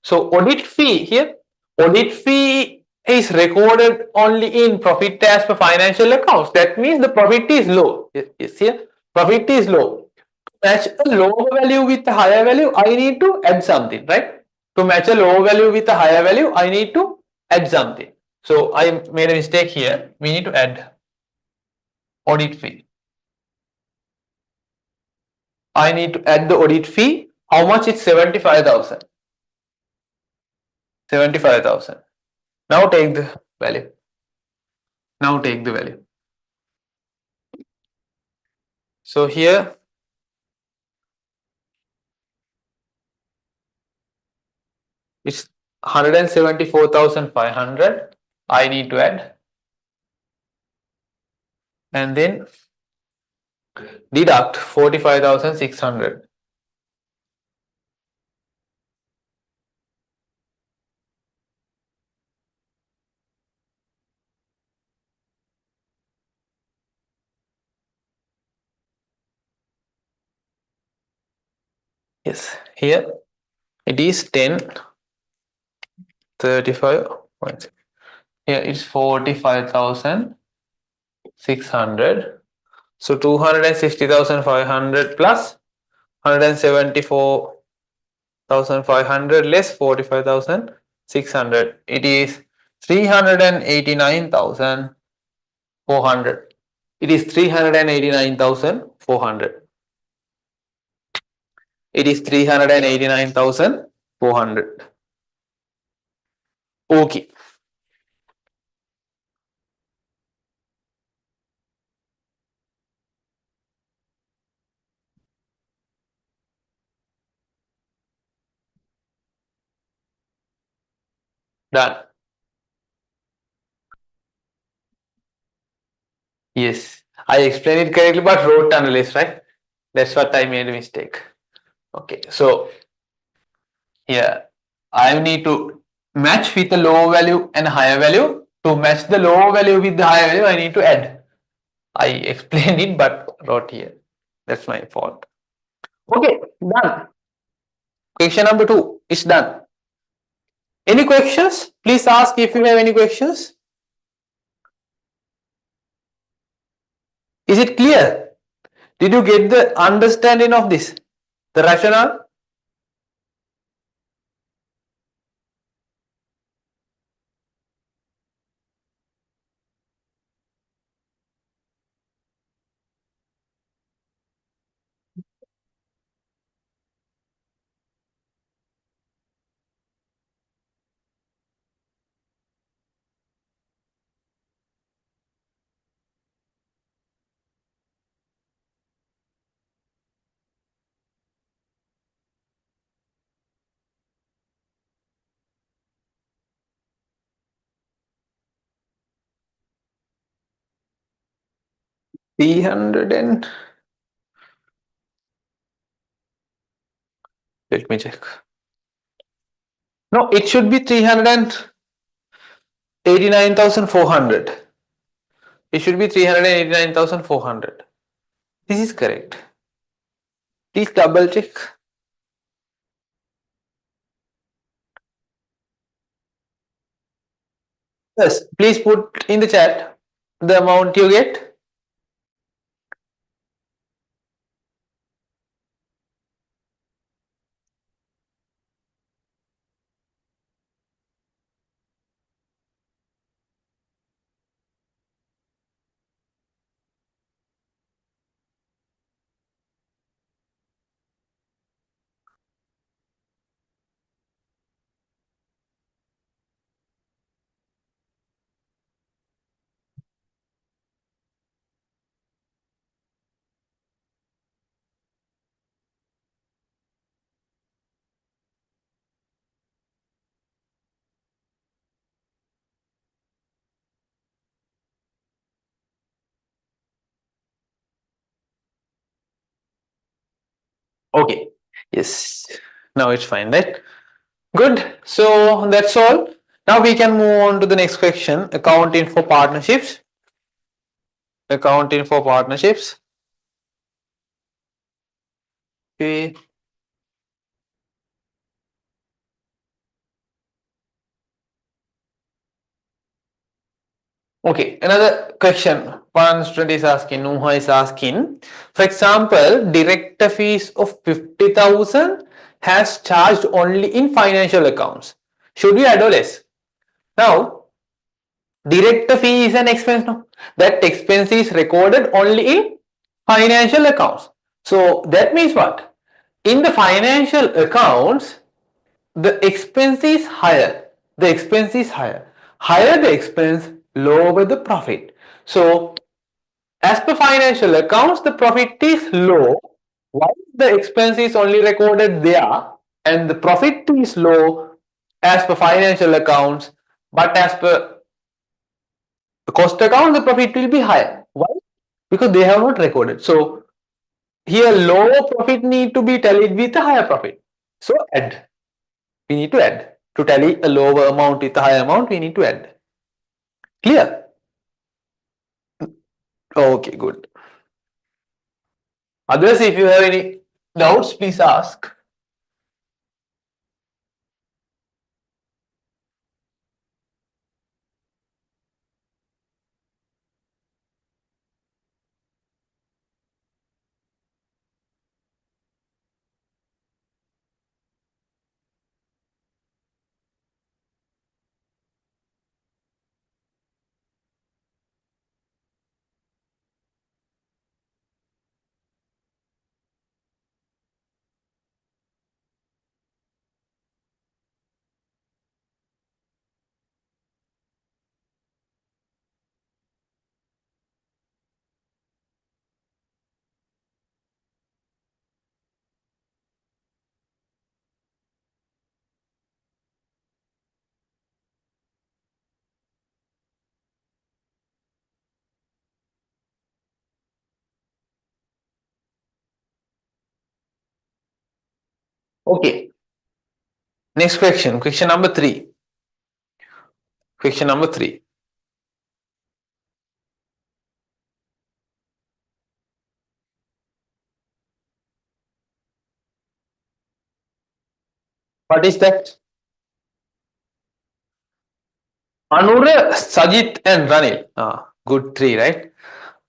So audit fee here, audit fee is recorded only in profit as per financial accounts. That means the profit is low. Yes, here profit is low. To match a lower value with a higher value, I need to add something, right? To match a lower value with a higher value, I need to add something. So I made a mistake here. We need to add audit fee. I need to add the audit fee. How much? It's 75,000. 75,000. Now take the value. Now take the value. So here it's 174,500. I need to add, and then deduct 45,600. Yes, here it is 10, 35. Here it's 45,600. So 260,500 plus 174,500 less 45,600. It is 389,400. It is 389,400. It is 389,400. Okay. Done. Yes. I explained it correctly, but wrote analyst, right? That's what I made a mistake. Okay. So here I need to match with the lower value and higher value. To match the lower value with the higher value, I need to add. I explained it but wrote here. That's my fault. Okay, done. Question number 2 is done. Any questions? Please ask if you have any questions. Is it clear? Did you get the understanding of this? The rationale? $300 let me check. No, it should be 389,400. It should be 389,400. This is correct. Please double check. Yes, please put in the chat the amount you get. Okay. Yes. Now it's fine, right? Good. So that's all. Now we can move on to the next question. Accounting for partnerships. Accounting for partnerships. Okay. Okay, another question. One student is asking, Nuha is asking, for example, director fees of 50,000 has charged only in financial accounts. Should we add or less? Now, director fee is an expense. No? That expense is recorded only in financial accounts. So that means what? In the financial accounts, the expense is higher. The expense is higher. Higher the expense, lower the profit. So as per financial accounts, the profit is low, while the expense is only recorded there, and the profit is low as per financial accounts, but as per the cost account, the profit will be higher. Why? Because they have not recorded. So here lower profit need to be tallied with a higher profit. So add. We need to add. To tally a lower amount with a higher amount, we need to add. Clear? Okay, good. Others, if you have any doubts, please ask. Okay. Next question. Question number 3. Question number 3. What is that? Anura, Sajit and Ranil. Good 3, right?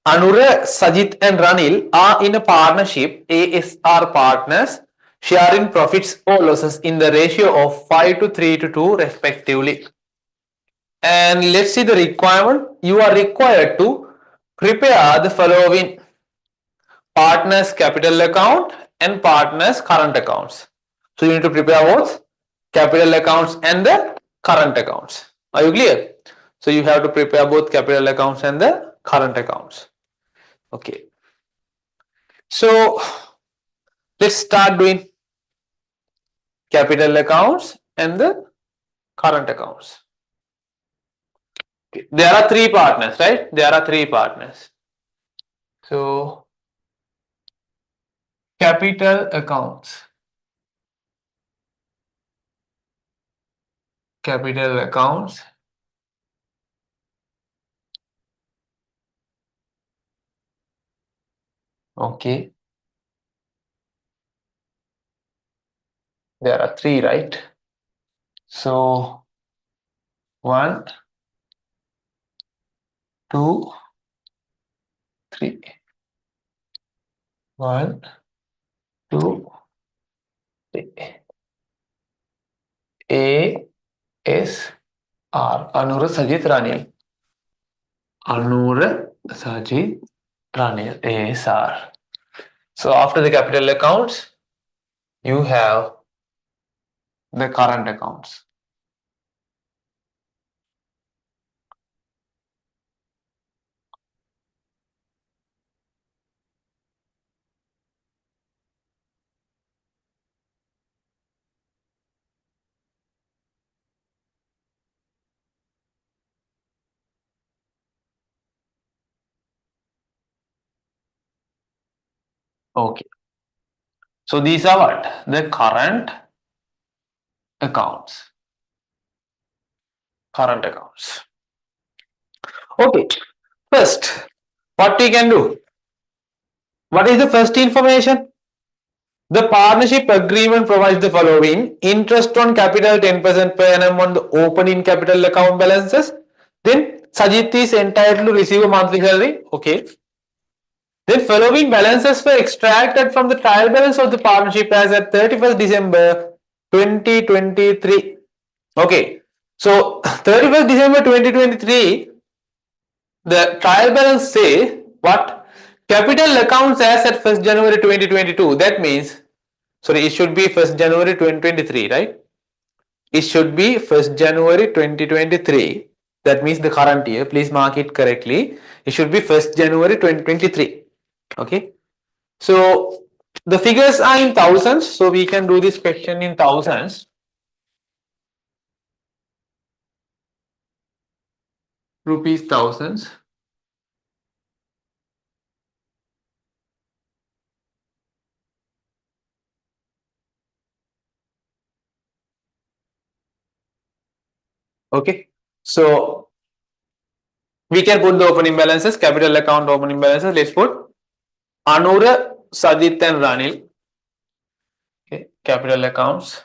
Anura, Sajit and Ranil are in a partnership, ASR partners, sharing profits or losses in the ratio of 5 to 3 to 2 respectively. And let's see the requirement. You are required to prepare the following: partners capital account and partners current accounts. So you need to prepare both capital accounts and the current accounts. Are you clear? So you have to prepare both capital accounts and the current accounts. Okay. So let's start doing capital accounts and the current accounts. Okay. There are 3 partners, right? There are 3 partners. So capital accounts. Capital accounts. Okay. There are 3, right? So 1, 2, 3. 1, 2, 3. A S R. Anura Sajit Ranil. Anura Sajit Ranil. ASR. So after the capital accounts, you have the current accounts. Okay. So these are what? The current accounts. Current accounts. Okay. First, what we can do? What is the first information? The partnership agreement provides the following: interest on capital 10% per annum on the opening capital account balances. Then Sajit is entitled to receive a monthly salary. Okay. Then following balances were extracted from the trial balance of the partnership as at 31st December 2023. Okay. So 31st December 2023, the trial balance say what? Capital accounts as at 1st January 2022. That means, sorry, it should be 1st January 2023, right? It should be 1st January 2023. That means the current year. Please mark it correctly. It should be 1st January 2023. Okay. So the figures are in thousands. So we can do this question in thousands. Rupees thousands. Okay. So we can put the opening balances, capital account opening balances. Let's put Anura, Sajit and Ranil. Okay. Capital accounts.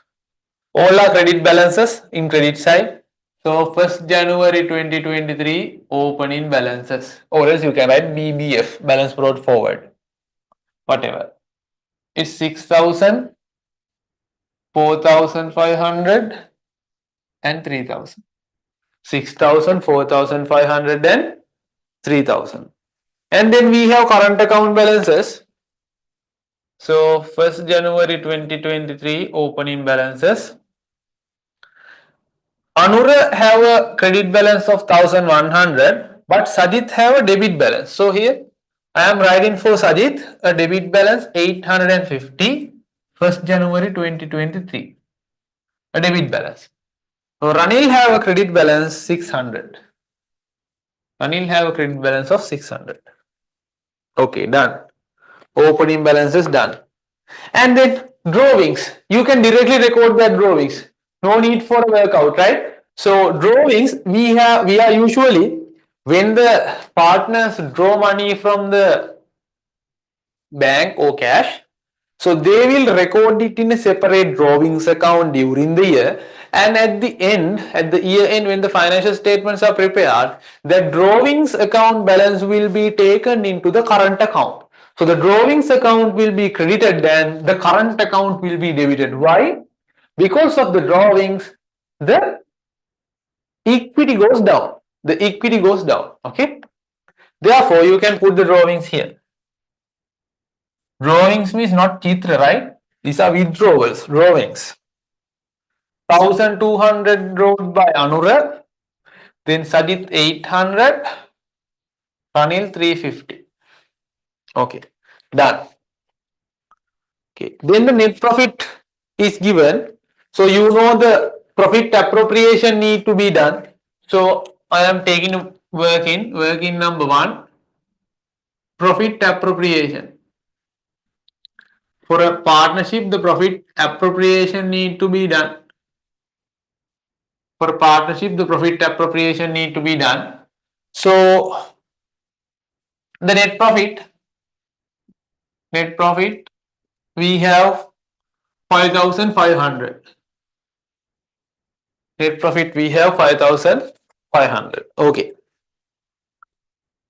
All are credit balances in credit side. So 1st January 2023 opening balances, or else you can write BBF, balance brought forward, whatever. It's 6,000, 4,500 and 3,000. 6,000, 4,500 and 3,000. And then we have current account balances. So 1st January 2023 opening balances. Anura have a credit balance of 1,100, but Sajit have a debit balance. So here I am writing for Sajit a debit balance 850, 1st January 2023, a debit balance. So Ranil have a credit balance 600. Ranil have a credit balance of 600. Okay, done. Opening balance is done. And then drawings, you can directly record that drawings. No need for a workout, right? So drawings, we are usually, when the partners draw money from the bank or cash, so they will record it in a separate drawings account during the year, and at the end, at the year end, when the financial statements are prepared, the drawings account balance will be taken into the current account. So the drawings account will be credited and the current account will be debited. Why? Because of the drawings, the equity goes down. The equity goes down. Okay. Therefore, you can put the drawings here. Drawings means not chitra, right? These are withdrawals, drawings. 1,200 drawn by Anurag, then Sajit 800, Ranil 350. Okay, done. Okay, then the net profit is given. So you know the profit appropriation need to be done. So I am taking work in number 1, profit appropriation. For a partnership, the profit appropriation need to be done. For a partnership, the profit appropriation need to be done. So the net profit, we have 5,500. Net profit, we have 5,500. Okay,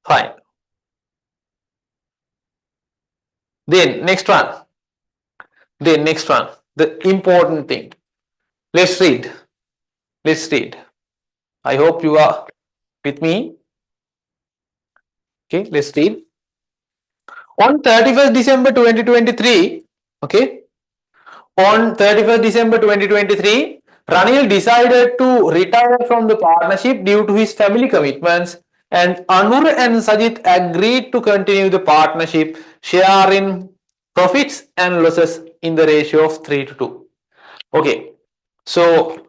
fine. Then next one. The important thing. Let's read. I hope you are with me. Okay, let's read. On 31st December 2023, okay, on 31st December 2023, Ranil decided to retire from the partnership due to his family commitments, and Anur and Sajit agreed to continue the partnership, sharing profits and losses in the ratio of 3:2. Okay, so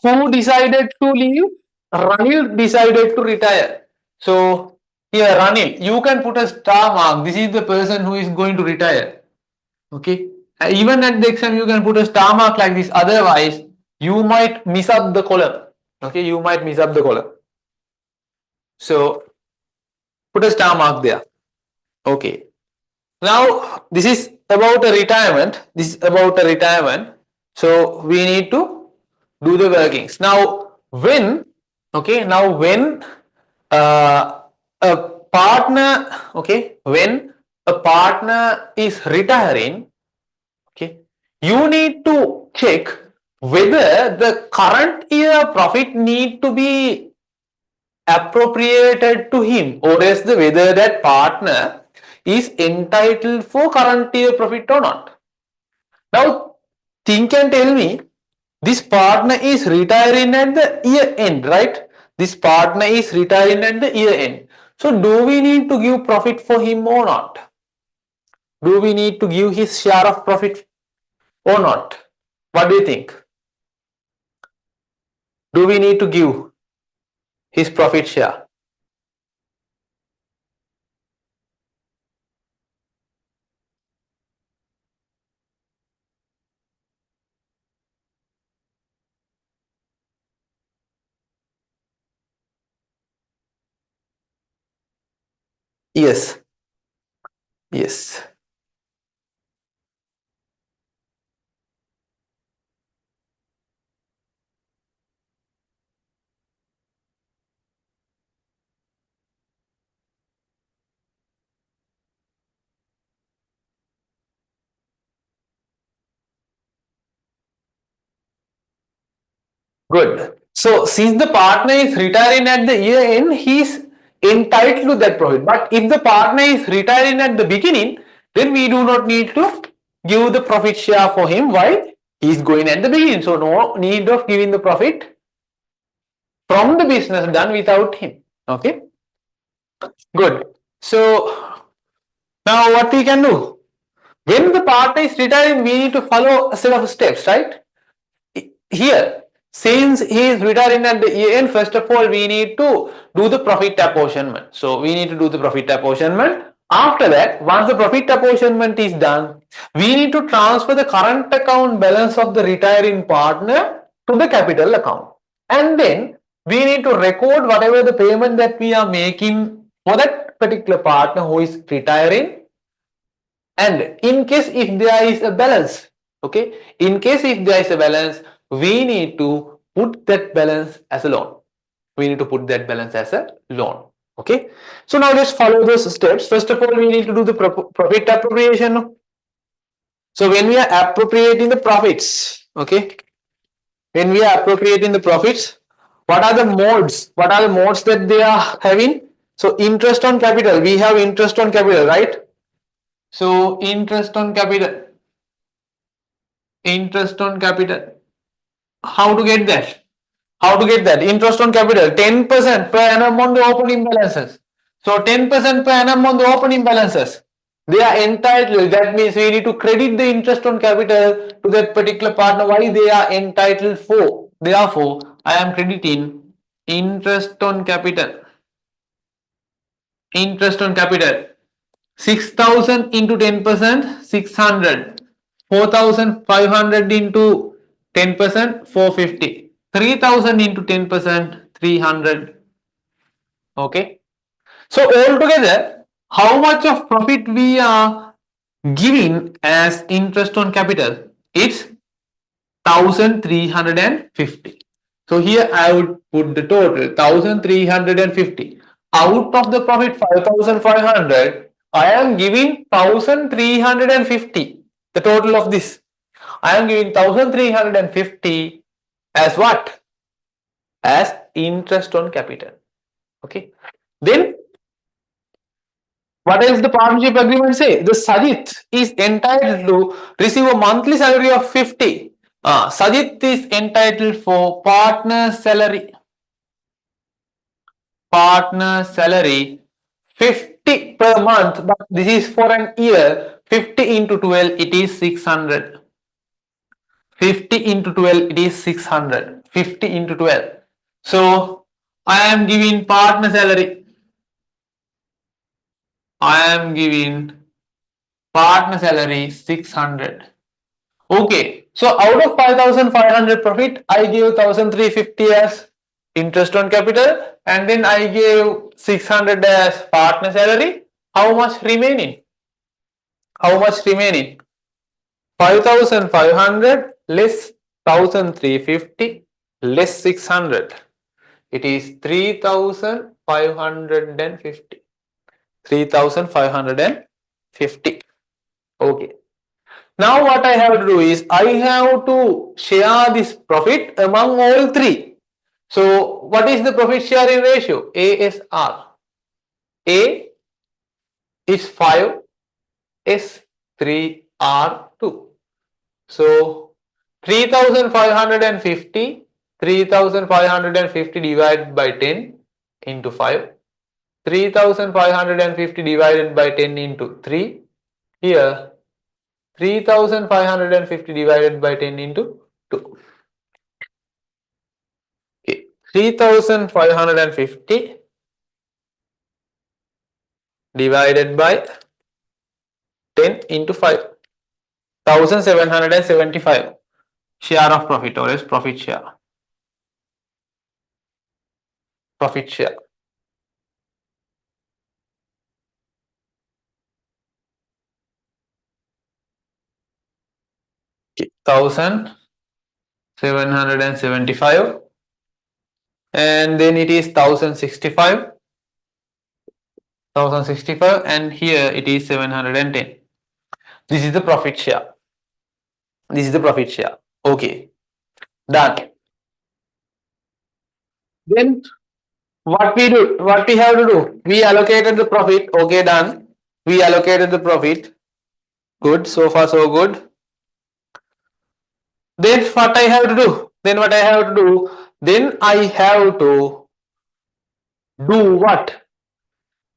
who decided to leave? Ranil decided to retire. So here, Ranil, you can put a star mark. This is the person who is going to retire. Okay. Even at the exam, you can put a star mark like this. Otherwise, you might miss up the column. Okay, you might miss up the column. So put a star mark there. Okay. Now this is about a retirement. So we need to do the workings. Now when a partner, when a partner is retiring, okay, you need to check whether the current year profit need to be appropriated to him, or else the whether that partner is entitled for current year profit or not. Now think and tell me, this partner is retiring at the year end, right? This partner is retiring at the year end. So do we need to give profit for him or not? Do we need to give his share of profit or not? What do you think? Do we need to give his profit share? Yes. Yes. Good. So since the partner is retiring at the year end, he is entitled to that profit. But if the partner is retiring at the beginning, then we do not need to give the profit share for him. Why? He is going at the beginning. So no need of giving the profit from the business done without him. Okay. Good. So now what we can do? When the partner is retiring, we need to follow a set of steps, right? Here, since he is retiring at the end, first of all, we need to do the profit apportionment. So we need to do the profit apportionment. After that, once the profit apportionment is done, we need to transfer the current account balance of the retiring partner to the capital account. And then we need to record whatever the payment that we are making for that particular partner who is retiring. And in case if there is a balance, okay, in case if there is a balance, we need to put that balance as a loan. We need to put that balance as a loan. Okay. So now let's follow those steps. First of all, we need to do the profit appropriation. So when we are appropriating the profits, okay, when we are appropriating the profits, what are the modes? What are the modes that they are having? So interest on capital, we have interest on capital, right? So interest on capital. Interest on capital. How to get that? How to get that? Interest on capital, 10% per annum on the opening balances. So 10% per annum on the opening balances. They are entitled. That means we need to credit the interest on capital to that particular partner. Why they are entitled for? Therefore, I am crediting interest on capital. Interest on capital. 6,000 into 10%, 600. 4,500 into 10%, 450. 3,000 into 10%, 300. Okay. So altogether, how much of profit we are giving as interest on capital? It's 1,350. So here I would put the total 1,350. Out of the profit 5,500, I am giving 1,350. The total of this, I am giving 1,350 as what? As interest on capital. Okay. Then what else the partnership agreement say? The Sajit is entitled to receive a monthly salary of 50. Sajit is entitled for partner salary. Partner salary 50 per month, but this is for an year. 50 into 12, it is 600. 50 into 12, it is 600. 50 into 12. So I am giving partner salary. I am giving partner salary 600. Okay, so out of 5,500 profit, I gave 1,350 as interest on capital, and then I gave 600 as partner salary. How much remaining? How much remaining? 5,500 less 1,350 less 600. It is 3,550. 3,550. Okay. Now what I have to do is I have to share this profit among all three. So what is the profit sharing ratio? ASR. A is 5, S 3, R 2. So 3550 divided by 10 into 5, 3550 divided by 10 into 3, here 3550 divided by 10 into 2. Okay. 3550 divided by 10 into 5, 1775 share of profit, or is profit share. Profit share. Okay. 1775, and then it is 1065, and here it is 710. This is the profit share. This is the profit share. Okay, done. Then what we do? What we have to do? We allocated the profit. Okay, done. We allocated the profit. Good. So far, so good. Then what I have to do? Then what I have to do? Then I have to do what?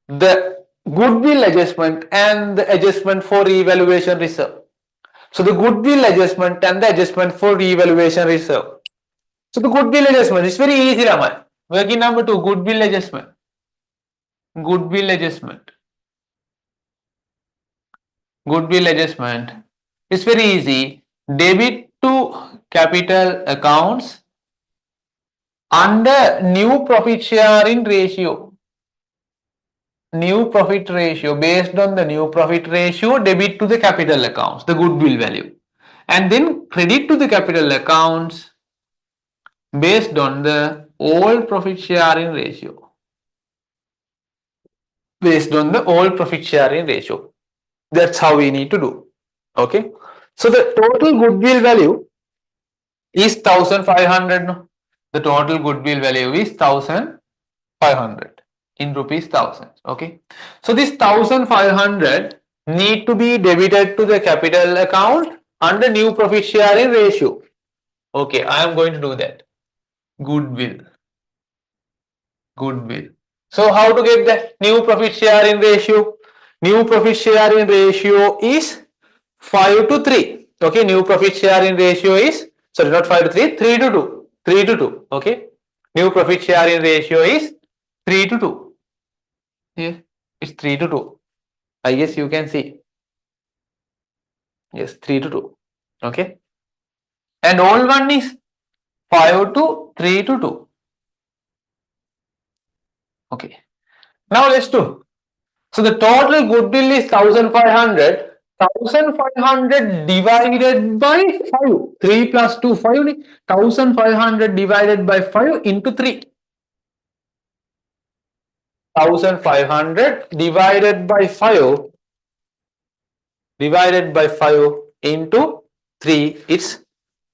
The goodwill adjustment and the adjustment for revaluation reserve. So the goodwill adjustment and the adjustment for revaluation reserve. So the goodwill adjustment is very easy, Raman. Working number 2, goodwill adjustment. Goodwill adjustment. Goodwill adjustment is very easy. Debit to capital accounts under new profit sharing ratio. New profit ratio, based on the new profit ratio, debit to the capital accounts, the goodwill value, and then credit to the capital accounts based on the old profit sharing ratio. Based on the old profit sharing ratio. That's how we need to do. Okay. So the total goodwill value is 1500. The total goodwill value is 1500 in rupees thousands. Okay. So this 1500 need to be debited to the capital account under new profit sharing ratio. Okay, I am going to do that. Goodwill. Goodwill. So how to get the new profit sharing ratio? New profit sharing ratio is 5 to 3. Okay, new profit sharing ratio is, sorry, not 5 to 3, 3 to 2. 3 to 2. Okay, new profit sharing ratio is 3 to 2. Here it's 3 to 2. I guess you can see. Yes, 3 to 2. Okay, and old one is 5 to 3 to 2. Okay, now let's do. So the total goodwill is 1500. 1500 divided by 5. 3 plus 2, 5. 1500 divided by 5 into 3. 1500 divided by 5 into 3, it's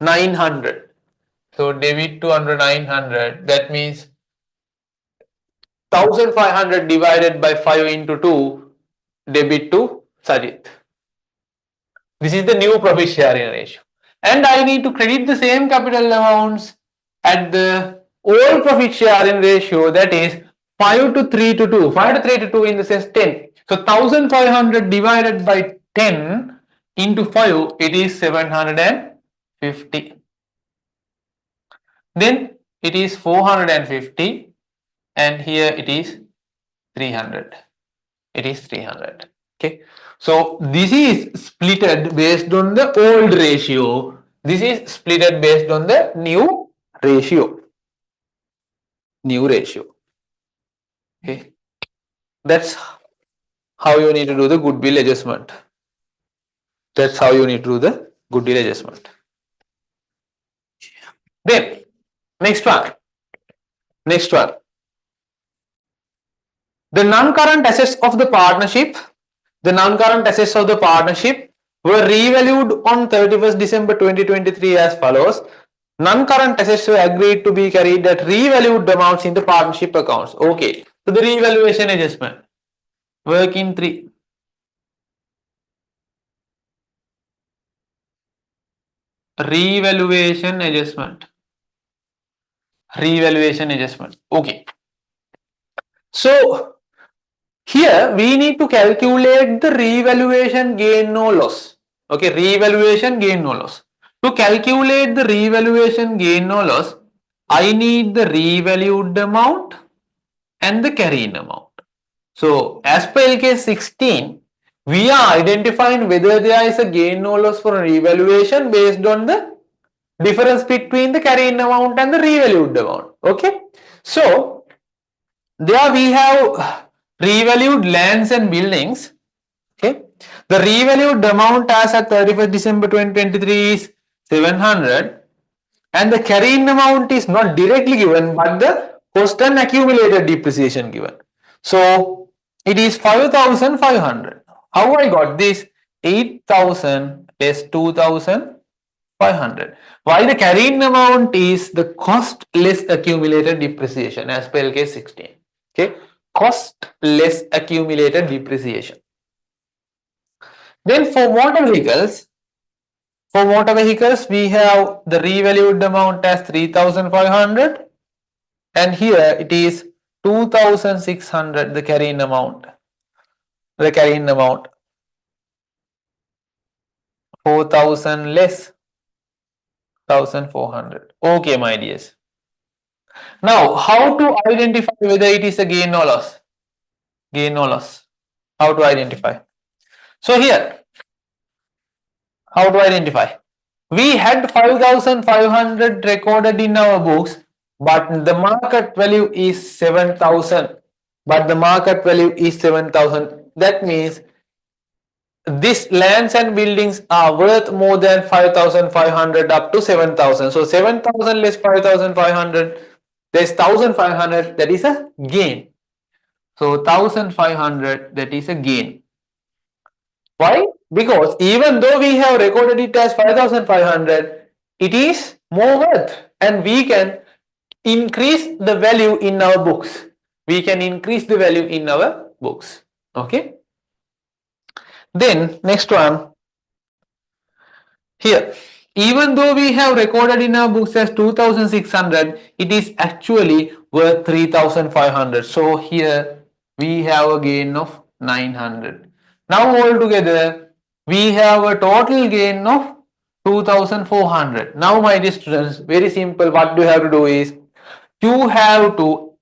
900. So debit to under 900, that means 1500 divided by 5 into 2, debit to Sajid. This is the new profit sharing ratio. And I need to credit the same capital amounts at the old profit sharing ratio, that is 5 to 3 to 2. 5 to 3 to 2 in the sense 10. So 1500 divided by 10 into 5, it is 750. Then it is 450, and here it is 300. It is 300. Okay. So this is splitted based on the old ratio. This is splitted based on the new ratio. New ratio. Okay. That's how you need to do the goodwill adjustment. That's how you need to do the goodwill adjustment. Then next one. Next one. The non-current assets of the partnership. The non-current assets of the partnership were revalued on 31st December 2023 as follows. Non-current assets were agreed to be carried at revalued amounts in the partnership accounts. Okay. So the revaluation adjustment. Work in 3. Revaluation adjustment. Revaluation adjustment. Okay. So here we need to calculate the revaluation gain no loss. Okay, revaluation gain no loss. To calculate the revaluation gain no loss, I need the revalued amount and the carrying amount. So as per LK 16, we are identifying whether there is a gain or loss for revaluation based on the difference between the carrying amount and the revalued amount. Okay. So there we have revalued lands and buildings. Okay. The revalued amount as at 31st December 2023 is 700 and the carrying amount is not directly given but the cost and accumulated depreciation given. So it is 5,500. How I got this? 8,000 less 2,500. Why the carrying amount is the cost less accumulated depreciation as per LK 16. Okay, cost less accumulated depreciation. Then for motor vehicles, we have the revalued amount as 3,500 and here it is 2,600 the carrying amount. 4,000 less 1,400. Okay, my dears. Now, how to identify whether it is a gain or loss? Gain or loss. How to identify? So here, how to identify? We had 5,500 recorded in our books, but the market value is 7,000. That means these lands and buildings are worth more than 5,500 up to 7,000. So 7,000 less 5,500, there's 1,500, that is a gain. So 1,500, that is a gain. Why? Because even though we have recorded it as 5,500, it is more worth and we can increase the value in our books. Okay. Then next one. Here, even though we have recorded in our books as 2,600, it is actually worth 3,500. So here we have a gain of 900. Now altogether we have a total gain of 2,400. Now my dear students, very simple, what you have to do is you have to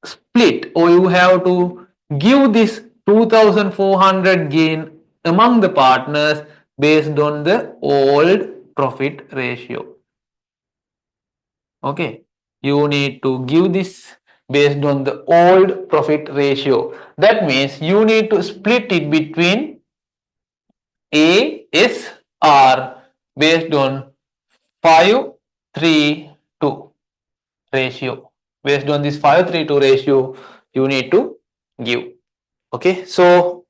split or you have to give this 2,400 gain among the partners based on the old profit ratio. Okay, you need to give this based on the old profit ratio. That means you need to split it between A, S, R based on 5:3:2 ratio. Based on this 5:3:2 ratio, you need to give. Okay, so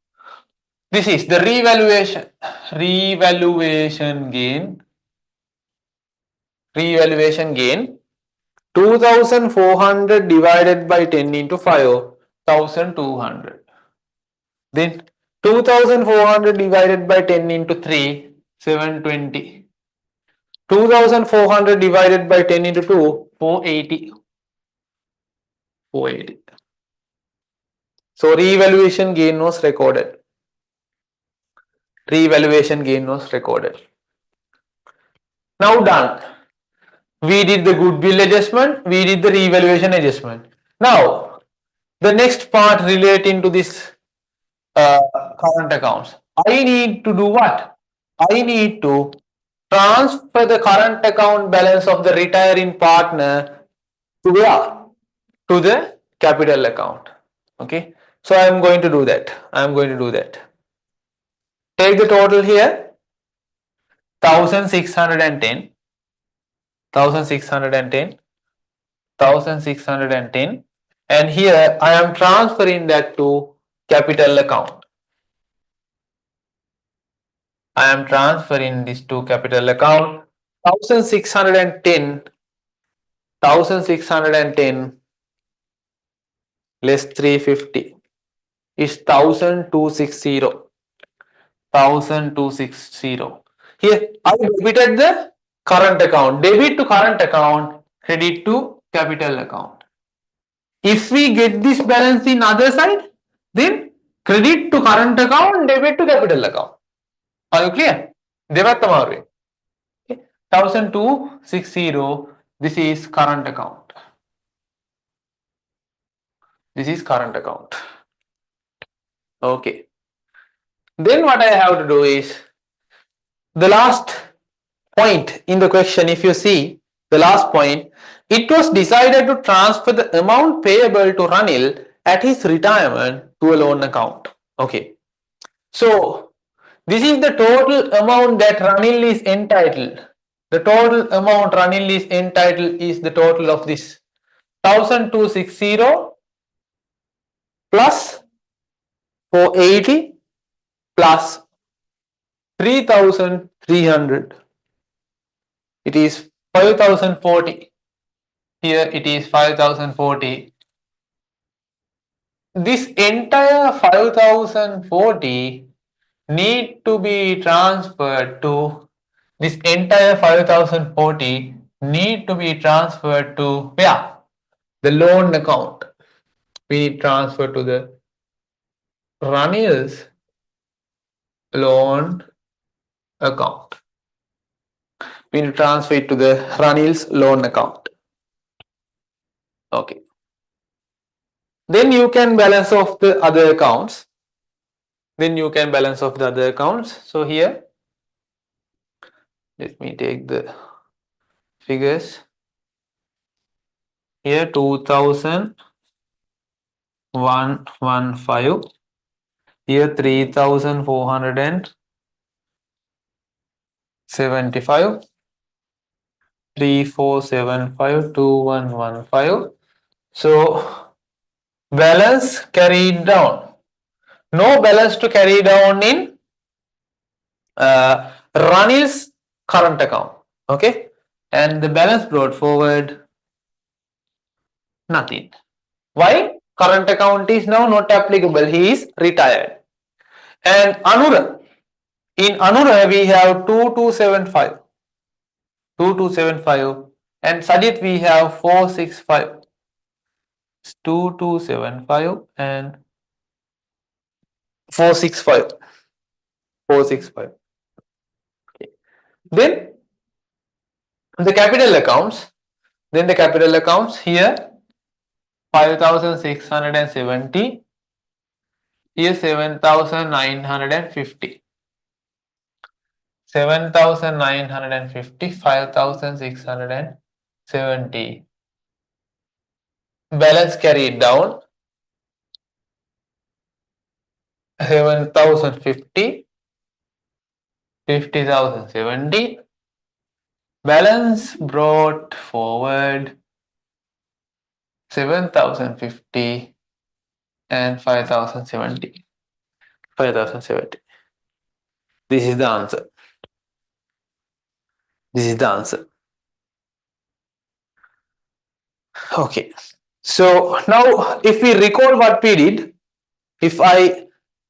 this is the revaluation gain. 2,400 divided by 10 into 5, 1,200. Then 2,400 divided by 10 into 3, 720. 2,400 divided by 10 into 2, 480. So revaluation gain was recorded. Now done. We did the goodwill adjustment, we did the revaluation adjustment. Now, the next part relating to this current accounts. I need to do what? I need to transfer the current account balance of the retiring partner to where? To the capital account. Okay. So I am going to do that. Take the total here, 1,610. 1,610 and here I am transferring that to capital account. I am transferring this to capital account. 1610 1610 less 350 is 1260. 1260. Here I debited the current account. Debit to current account, credit to capital account. If we get this balance in other side, then credit to current account, debit to capital account. Are you clear? Devattamaru. 1260. This is current account. This is current account. Okay. Then what I have to do is the last point in the question, if you see the last point, it was decided to transfer the amount payable to Ranil at his retirement to a loan account. Okay. So this is the total amount that Ranil is entitled. The total amount Ranil is entitled is the total of this 1260 plus 480 plus 3300. It is 5040. Here it is 5040. This entire 5040 need to be transferred to this entire 5040 need to be transferred to where? The loan account. We transfer to the Ranil's loan account. We need to transfer it to the Ranil's loan account. Okay. Then you can balance off the other accounts. So here, let me take the figures. Here 2115. Here 3475. 3475 2115. So balance carried down. No balance to carry down in Ranil's current account. Okay. And the balance brought forward, nothing. Why? Current account is now not applicable. He is retired. And Anura. In Anura we have 2275. 2275. And Sajit we have 465. 2275 and 465. 465. Okay. Then the capital accounts. Here 5670. Here 7950. 7950. 5670. Balance carried down 7050. 50,070. Balance brought forward 7050 and 5070. 5070. This is the answer. Okay. So now if we recall what we did, if I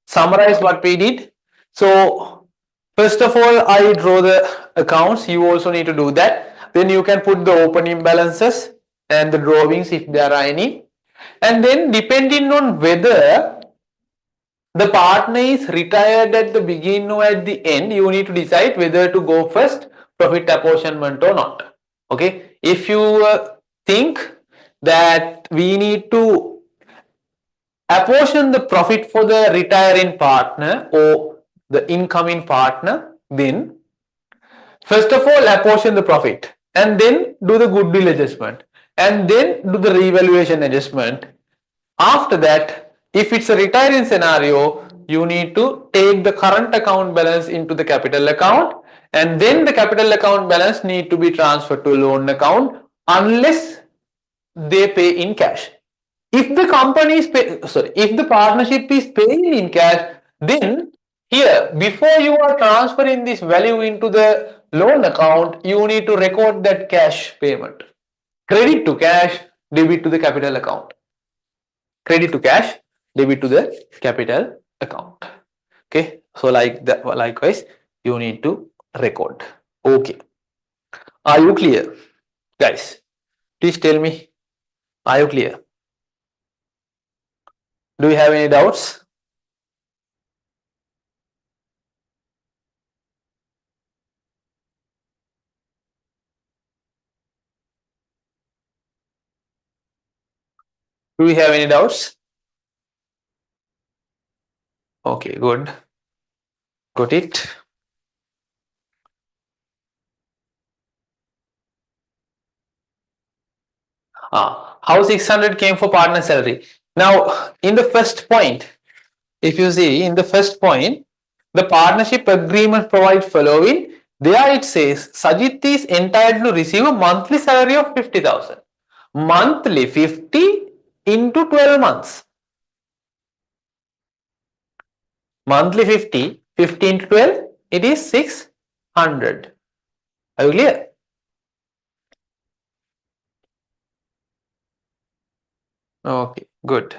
summarize what we did, so first of all I draw the accounts. You also need to do that. Then you can put the opening balances and the drawings if there are any. And then depending on whether the partner is retired at the beginning or at the end, you need to decide whether to go first profit apportionment or not. Okay. If you think that we need to apportion the profit for the retiring partner or the incoming partner, then first of all apportion the profit and then do the goodwill adjustment and then do the revaluation adjustment. After that, if it's a retiring scenario, you need to take the current account balance into the capital account and then the capital account balance need to be transferred to loan account unless they pay in cash. If the company is if the partnership is paying in cash, then here before you are transferring this value into the loan account, you need to record that cash payment. Credit to cash, debit to the capital account. Credit to cash, debit to the capital account. Okay, so likewise, you need to record. Okay, are you clear, guys? Please tell me, are you clear? Do you have any doubts? Do you have any doubts? Okay, good. Got it. How 600 came for partner salary? Now, in the first point, if you see in the first point, the partnership agreement provides following. There it says Sajit is entitled to receive a monthly salary of 50,000. Monthly 50 into 12 months. Monthly 50, 50 into 12, it is 600. Are you clear? Okay, good.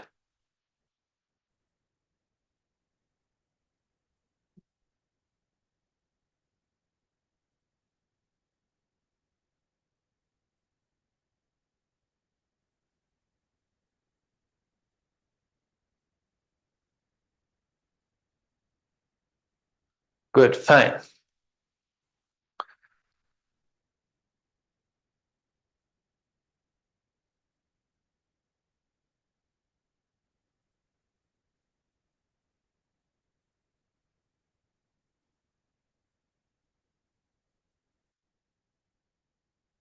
Good, fine.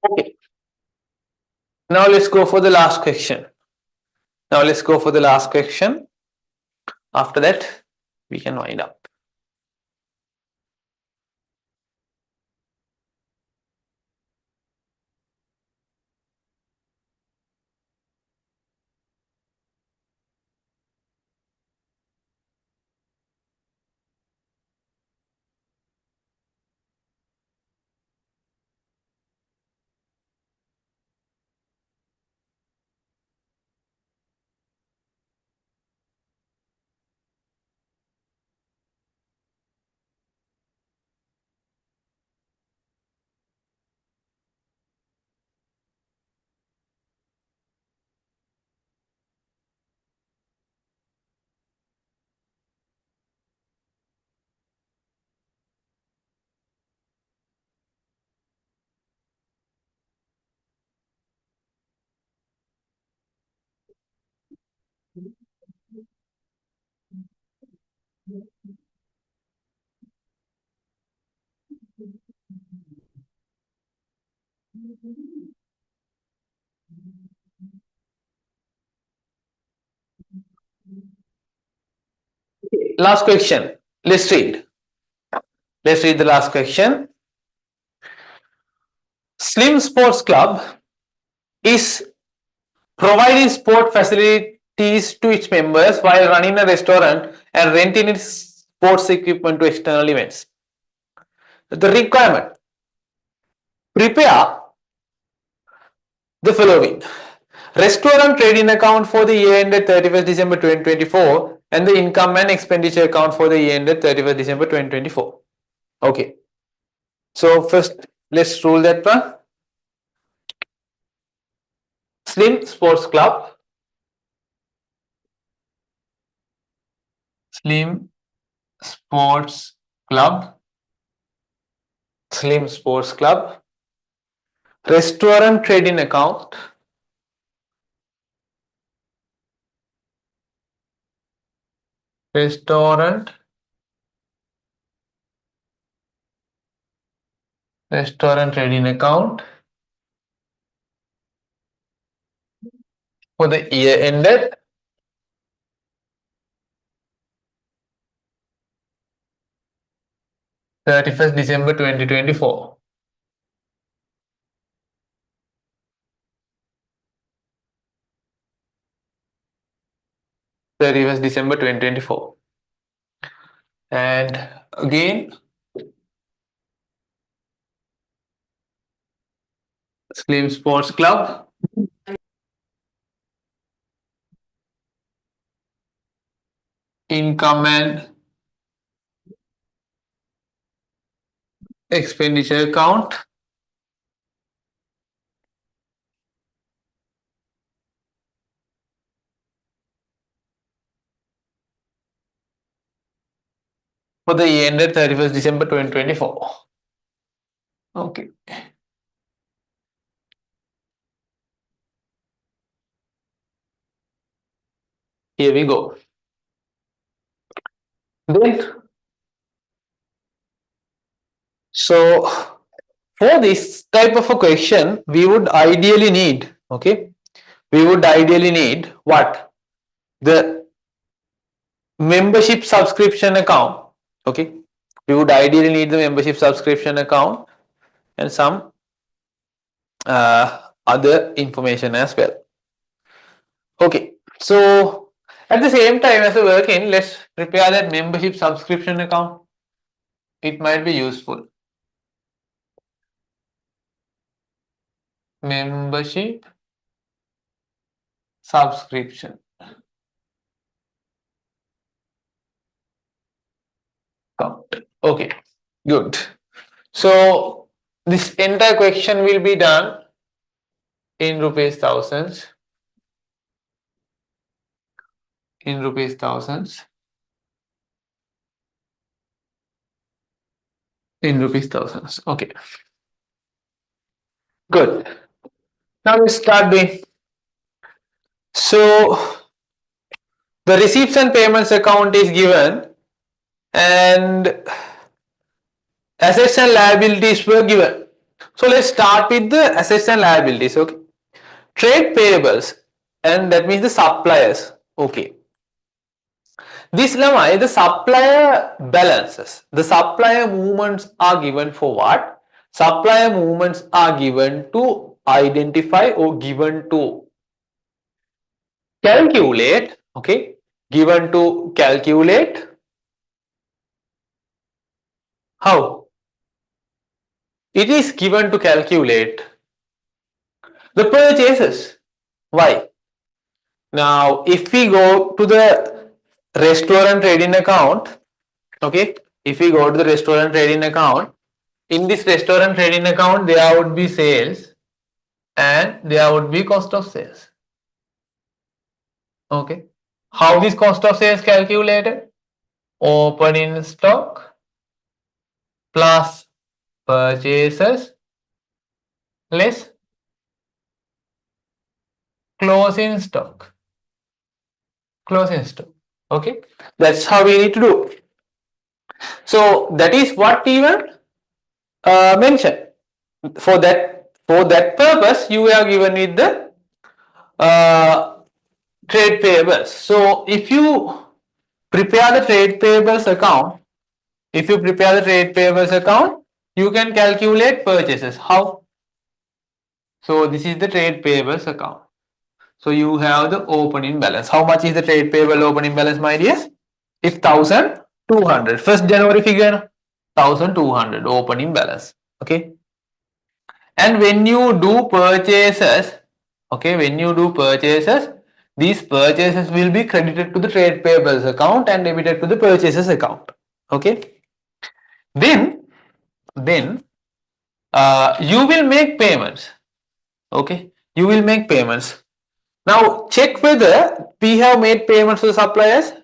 Okay. Now let's go for the last question. Now let's go for the last question. After that, we can wind up. Last question. Let's read. Let's read the last question. Slim Sports Club is providing sport facilities to its members while running a restaurant and renting its sports equipment to external events. The requirement: prepare the following: restaurant trading account for the year ended 31st December 2024 and the income and expenditure account for the year ended 31st December 2024. Okay. So first, let's rule that one. Slim Sports Club. Slim Sports Club. Slim Sports Club. Restaurant trading account. Restaurant trading account for the year ended 31st December 2024. December 2024. And again, Slim Sports Club. Income and expenditure account. For the year ended 31st December 2024. Okay. Here we go. Then, so for this type of a question, we would ideally need, okay, we would ideally need what? The membership subscription account, okay. We would ideally need the membership subscription account and some other information as well. Okay, so at the same time as we work in, let's prepare that membership subscription account. It might be useful. Membership subscription account. Okay, good. So this entire question will be done in rupees thousands. In rupees thousands. In rupees thousands. Okay. Good. Now we start doing. So the receipts and payments account is given and assets and liabilities were given. So let's start with the assets and liabilities. Okay. Trade payables and that means the suppliers. Okay. This lemma, the supplier balances. The supplier movements are given for what? Supplier movements are given to identify or given to calculate. Okay. Given to calculate. How? It is given to calculate the purchases. Why? Now, if we go to the restaurant trading account, okay, if we go to the restaurant trading account, in this restaurant trading account, there would be sales and there would be cost of sales. Okay. How this cost of sales calculated? Opening stock plus purchases less closing stock. Closing stock. Okay. That's how we need to do. So that is what even mentioned. For that purpose, you are given with the trade payables. So if you prepare the trade payables account, you can calculate purchases. How? So this is the trade payables account. So you have the opening balance. How much is the trade payable opening balance, my dears? It's 1200. 1st January figure 1200 opening balance. Okay. And when you do purchases, okay, these purchases will be credited to the trade payables account and debited to the purchases account. Okay. Then you will make payments. Okay. You will make payments. Now check whether we have made payments to the suppliers.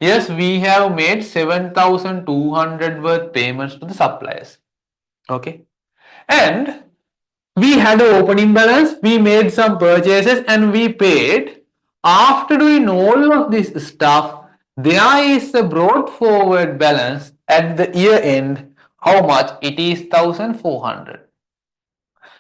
Yes, we have made 7200 worth payments to the suppliers. Okay. And we had an opening balance, we made some purchases and we paid. After doing all of this stuff, there is a brought forward balance at the year end. How much? It is 1400.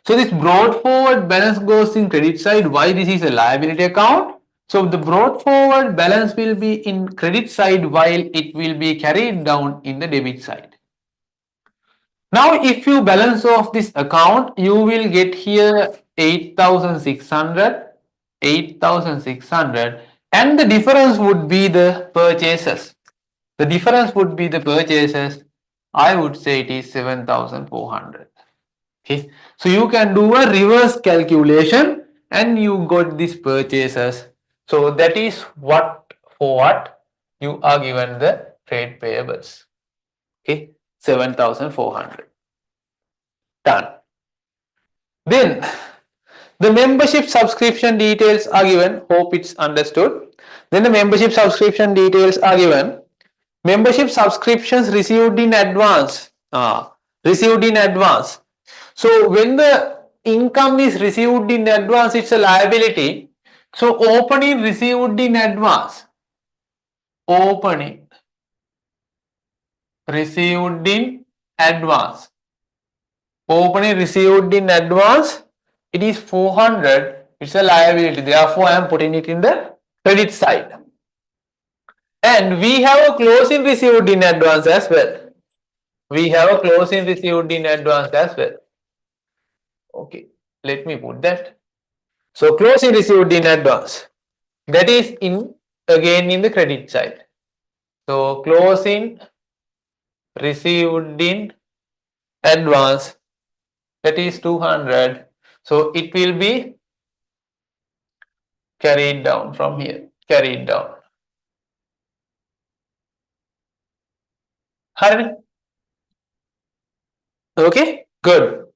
So this brought forward balance goes in credit side. Why? This is a liability account. So the brought forward balance will be in credit side while it will be carried down in the debit side. Now if you balance off this account, you will get here 8600 and the difference would be the purchases. I would say it is 7400. Okay, so you can do a reverse calculation and you got these purchases. So that is what for what you are given the trade payables. Okay, 7,400. Done. Then the membership subscription details are given. Hope it's understood. Then the membership subscription details are given. Membership subscriptions received in advance. Received in advance. So when the income is received in advance, it's a liability. So opening received in advance. Opening received in advance. Opening received in advance. It is 400. It's a liability. Therefore, I am putting it in the credit side. And we have a closing received in advance as well. We have a closing received in advance as well. Okay, let me put that. So closing received in advance. That is in again in the credit side. So closing received in advance, that is 200. So it will be carried down from here. Carried down. Okay, good.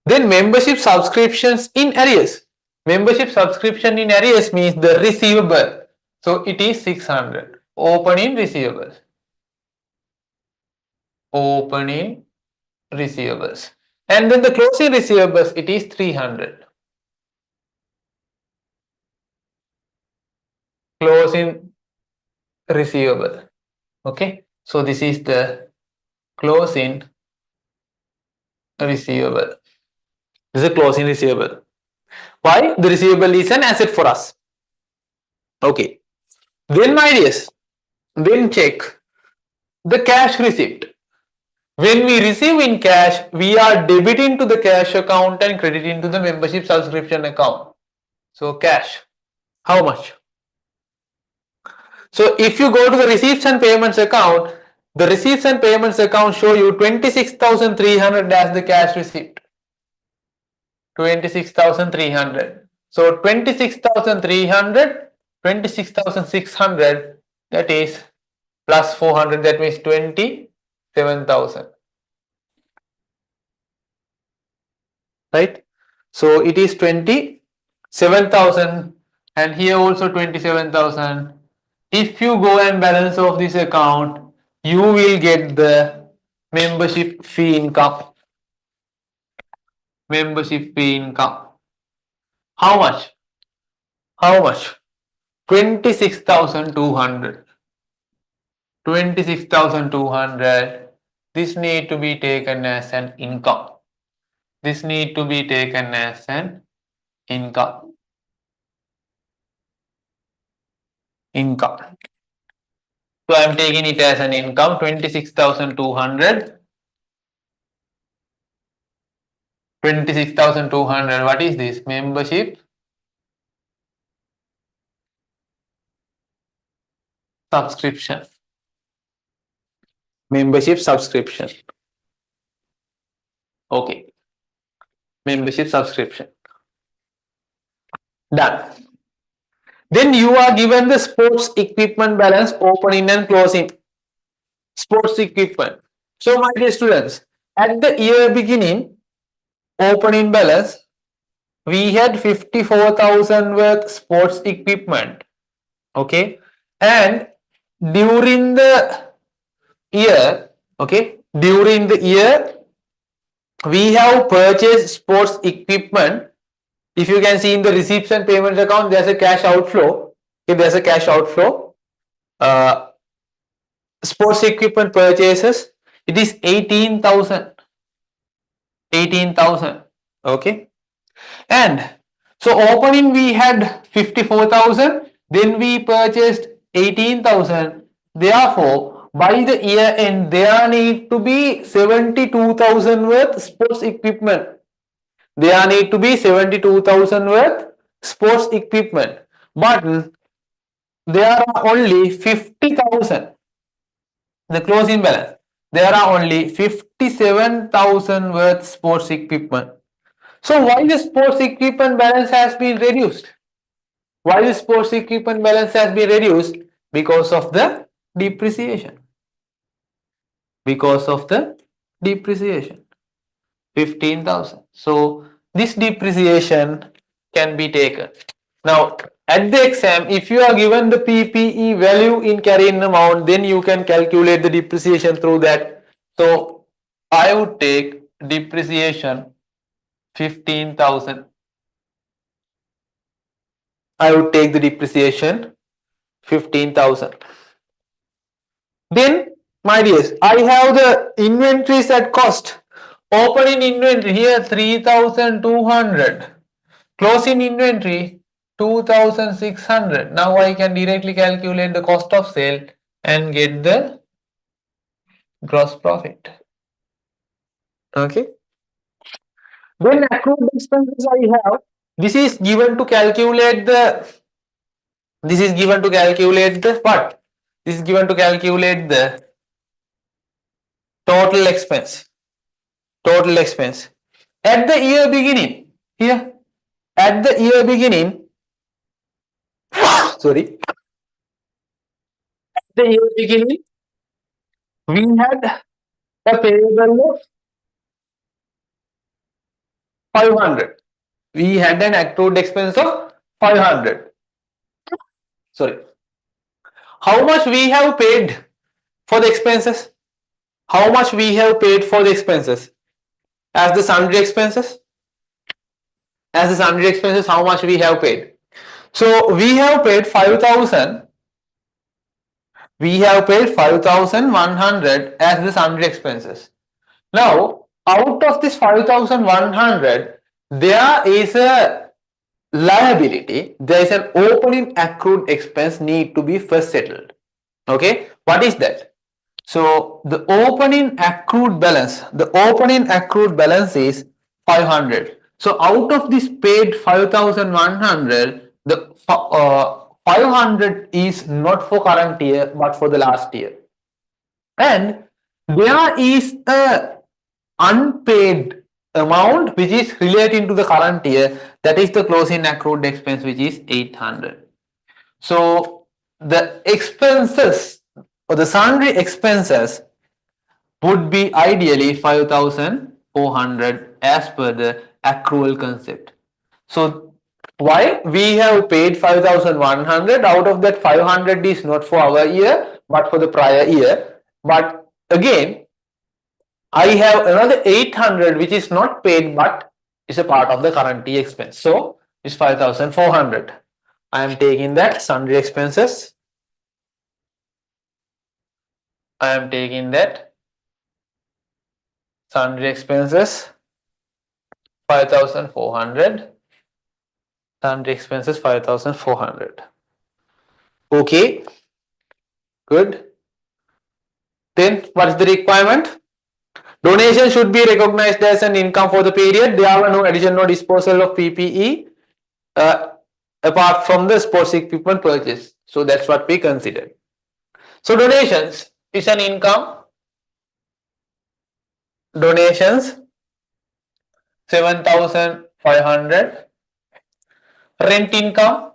Then membership subscriptions in arrears. Membership subscription in arrears means the receivable. So it is 600. Opening receivables. Opening receivables. And then the closing receivables, it is 300. Closing receivable. Okay. So this is the closing receivable. This is a closing receivable. Why? The receivable is an asset for us. Okay. Then my dears, then check the cash receipt. When we receive in cash, we are debiting to the cash account and crediting to the membership subscription account. So cash, how much? So if you go to the receipts and payments account, the receipts and payments account show you 26,300 as the cash receipt. 26,300. So 26,300, 26,600, that is plus 400, that means 27,000. Right? So it is 27,000 and here also 27,000. If you go and balance off this account, you will get the membership fee income. Membership fee income. How much? How much? 26,200. 26,200. This need to be taken as an income. This need to be taken as an income. Income. So I am taking it as an income, 26,200. 26,200. What is this? Membership subscription. Membership subscription. Okay. Membership subscription. Done. Then you are given the sports equipment balance opening and closing. Sports equipment. So my dear students, at the year beginning, opening balance, we had 54,000 worth sports equipment. Okay. And during the year, okay, during the year, we have purchased sports equipment. If you can see in the receipts and payments account, there's a cash outflow. Okay, there's a cash outflow. Sports equipment purchases, it is 18,000. 18,000. Okay. And so opening we had 54,000. Then we purchased 18,000. Therefore, by the year end, there need to be 72,000 worth sports equipment. There need to be 72,000 worth sports equipment. But there are only 50,000. The closing balance. there are only 57,000 worth sports equipment. So why the sports equipment balance has been reduced? Why the sports equipment balance has been reduced? Because of the depreciation. Because of the depreciation. 15,000. So this depreciation can be taken. Now at the exam, if you are given the PPE value in carrying amount, then you can calculate the depreciation through that. So I would take depreciation 15,000. I would take the depreciation 15,000. Then, my dears, I have the inventories at cost. Opening inventory here 3,200. Closing inventory 2,600. Now I can directly calculate the cost of sale and get the gross profit. Okay. Then accrued expenses I have. This is given to calculate the. This is given to calculate the what? This is given to calculate the total expense. Total expense. At the year beginning, here, at the year beginning, sorry, at the year beginning, we had a payable of 500. We had an accrued expense of 500. Sorry. How much we have paid for the expenses? How much we have paid for the expenses? As the sundry expenses? As the sundry expenses, how much we have paid? So we have paid 5,000. We have paid 5,100 as the sundry expenses. Now, out of this 5,100, there is a liability, there is an opening accrued expense need to be first settled. Okay, what is that? So the opening accrued balance is 500. So out of this paid 5,100, the 500 is not for current year but for the last year, and there is a unpaid amount which is relating to the current year, that is the closing accrued expense, which is 800. So the expenses or the sundry expenses would be ideally 5,400 as per the accrual concept. So why we have paid 5,100, out of that 500 is not for our year but for the prior year, but again I have another 800 which is not paid but is a part of the current year expense. So it's 5,400. I am taking that sundry expenses. I am taking that sundry expenses 5,400. Sundry expenses 5,400. Okay, good. Then what is the requirement? Donation should be recognized as an income for the period. There were no addition or disposal of PPE apart from the sports equipment purchase. So that's what we considered. So donations is an income. Donations 7,500. Rent income.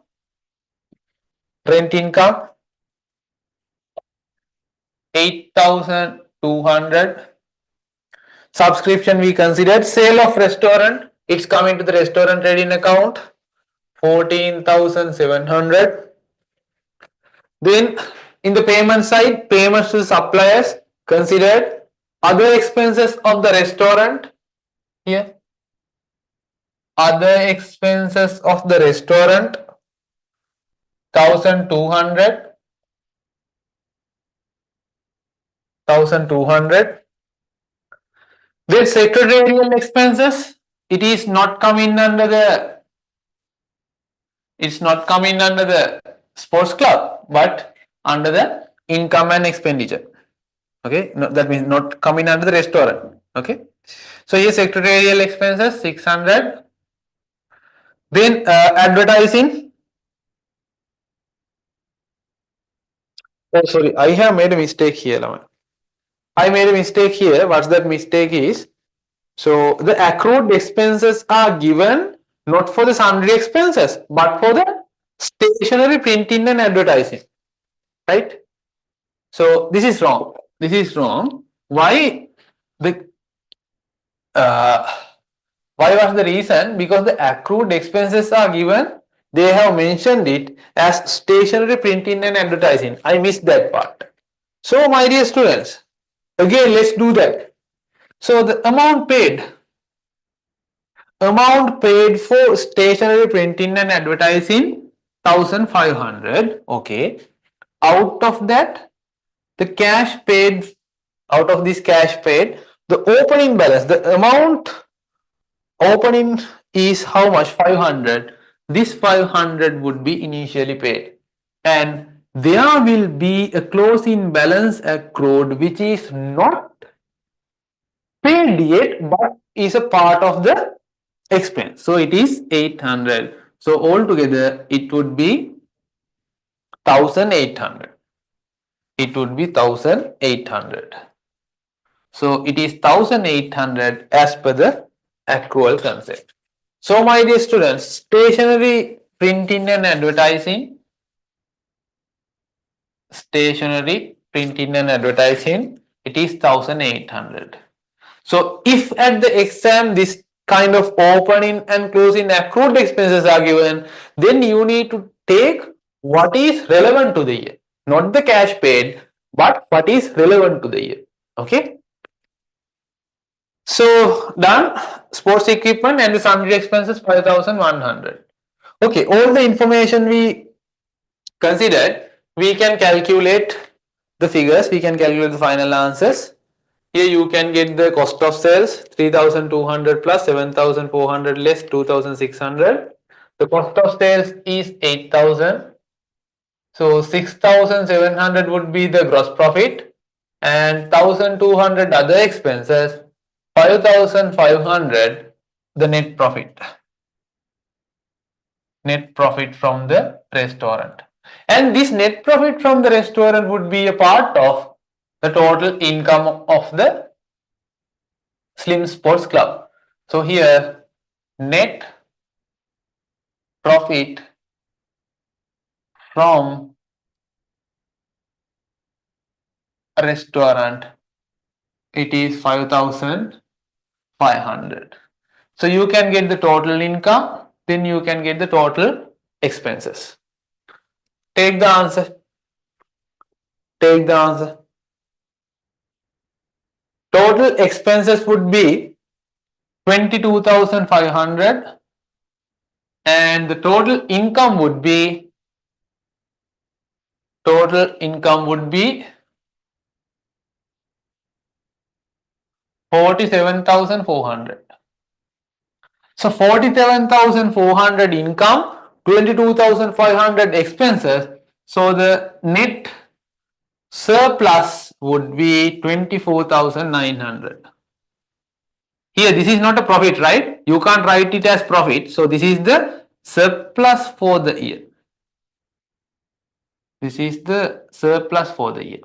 Rent income 8,200. Subscription we considered. Sale of restaurant, it's coming to the restaurant trading account 14,700. Then in the payment side, payments to suppliers considered. Other expenses of the restaurant here. Other expenses of the restaurant 1,200. 1,200. Then secretarial expenses, it is not coming under the, it's not coming under the sports club but under the income and expenditure. Okay, no, that means not coming under the restaurant. Okay, so here secretarial expenses 600. Then advertising. Oh sorry, I have made a mistake here. I made a mistake here. What's that mistake is? So the accrued expenses are given not for the sundry expenses, but for the stationery printing and advertising, right? So this is wrong. This is wrong. Why the uh, why was the reason? Because the accrued expenses are given. They have mentioned it as stationery printing and advertising. I missed that part. So my dear students, again let's do that. So the amount paid for stationery printing and advertising 1500. Okay. Out of that, the cash paid, out of this cash paid, the opening balance, the amount opening is how much? 500. This 500 would be initially paid, and there will be a closing balance accrued which is not paid yet but is a part of the expense. So it is 800. So altogether it would be 1800. It would be 1800. So it is 1800 as per the accrual concept. So my dear students, stationery printing and advertising, it is 1800. So if at the exam this kind of opening and closing accrued expenses are given, then you need to take what is relevant to the year, not the cash paid, but what is relevant to the year. Okay. So done. Sports equipment and the sundry expenses 5100. Okay, all the information we considered, we can calculate the figures, we can calculate the final answers. Here you can get the cost of sales 3200 plus 7400 less 2600. The cost of sales is 8000. So 6700 would be the gross profit and 1200 other expenses, 5500 the net profit. Net profit from the restaurant. And this net profit from the restaurant would be a part of the total income of the Slim Sports Club. So here net profit from a restaurant, it is 5500. So you can get the total income, then you can get the total expenses. Take the answer. Take the answer. Total expenses would be 22,500 and the total income would be 47,400. So 47,400 income, 22,500 expenses. So the net surplus would be 24,900. Here this is not a profit, right? You can't write it as profit. So this is the surplus for the year. This is the surplus for the year.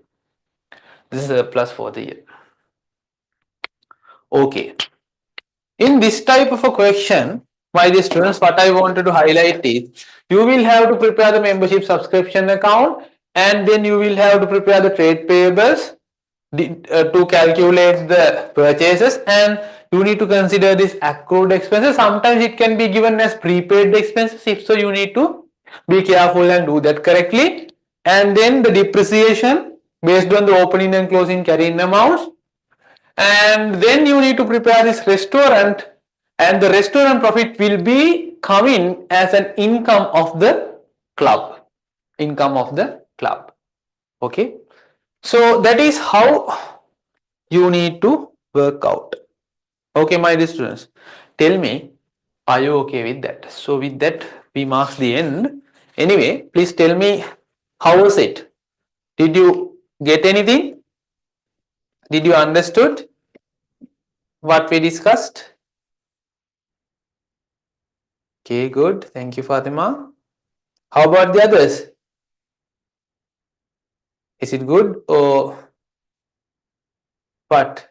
This is surplus for the year. Okay. In this type of a question, my dear students, what I wanted to highlight is you will have to prepare the membership subscription account and then you will have to prepare the trade payables to calculate the purchases, and you need to consider this accrued expenses. Sometimes it can be given as prepaid expenses. If so, you need to be careful and do that correctly. And then the depreciation based on the opening and closing carrying amounts. And then you need to prepare this restaurant, and the restaurant profit will be coming as an income of the club. Income of the club. Okay. So that is how you need to work out. Okay, my dear students, tell me, are you okay with that? So with that, we mark the end. Anyway, please tell me, how was it? Did you get anything? Did you understood what we discussed? Okay, good. Thank you, Fatima. How about the others? Is it good or But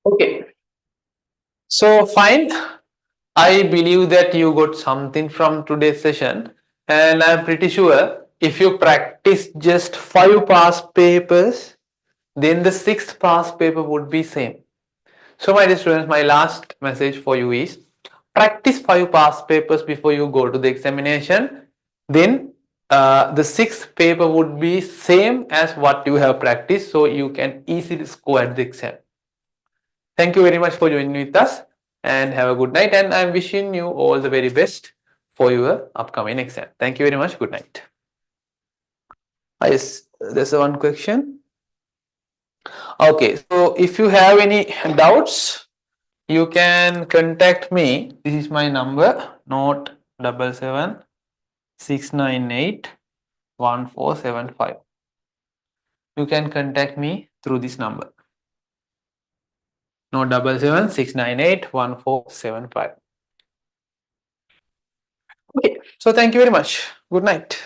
okay, so fine. I believe that you got something from today's session, and I'm pretty sure if you practice just 5 past papers, then the 6th past paper would be same. So my dear students, my last message for you is practice 5 past papers before you go to the examination. Then the 6th paper would be same as what you have practiced, so you can easily score at the exam. Thank you very much for joining with us and have a good night. And I'm wishing you all the very best for your upcoming exam. Thank you very much. Good night. Yes, there's one question. Okay, so if you have any doubts, you can contact me. This is my number, note 77 698 1475. You can contact me through this number. Note 77 698 1475. Okay, so thank you very much. Good night.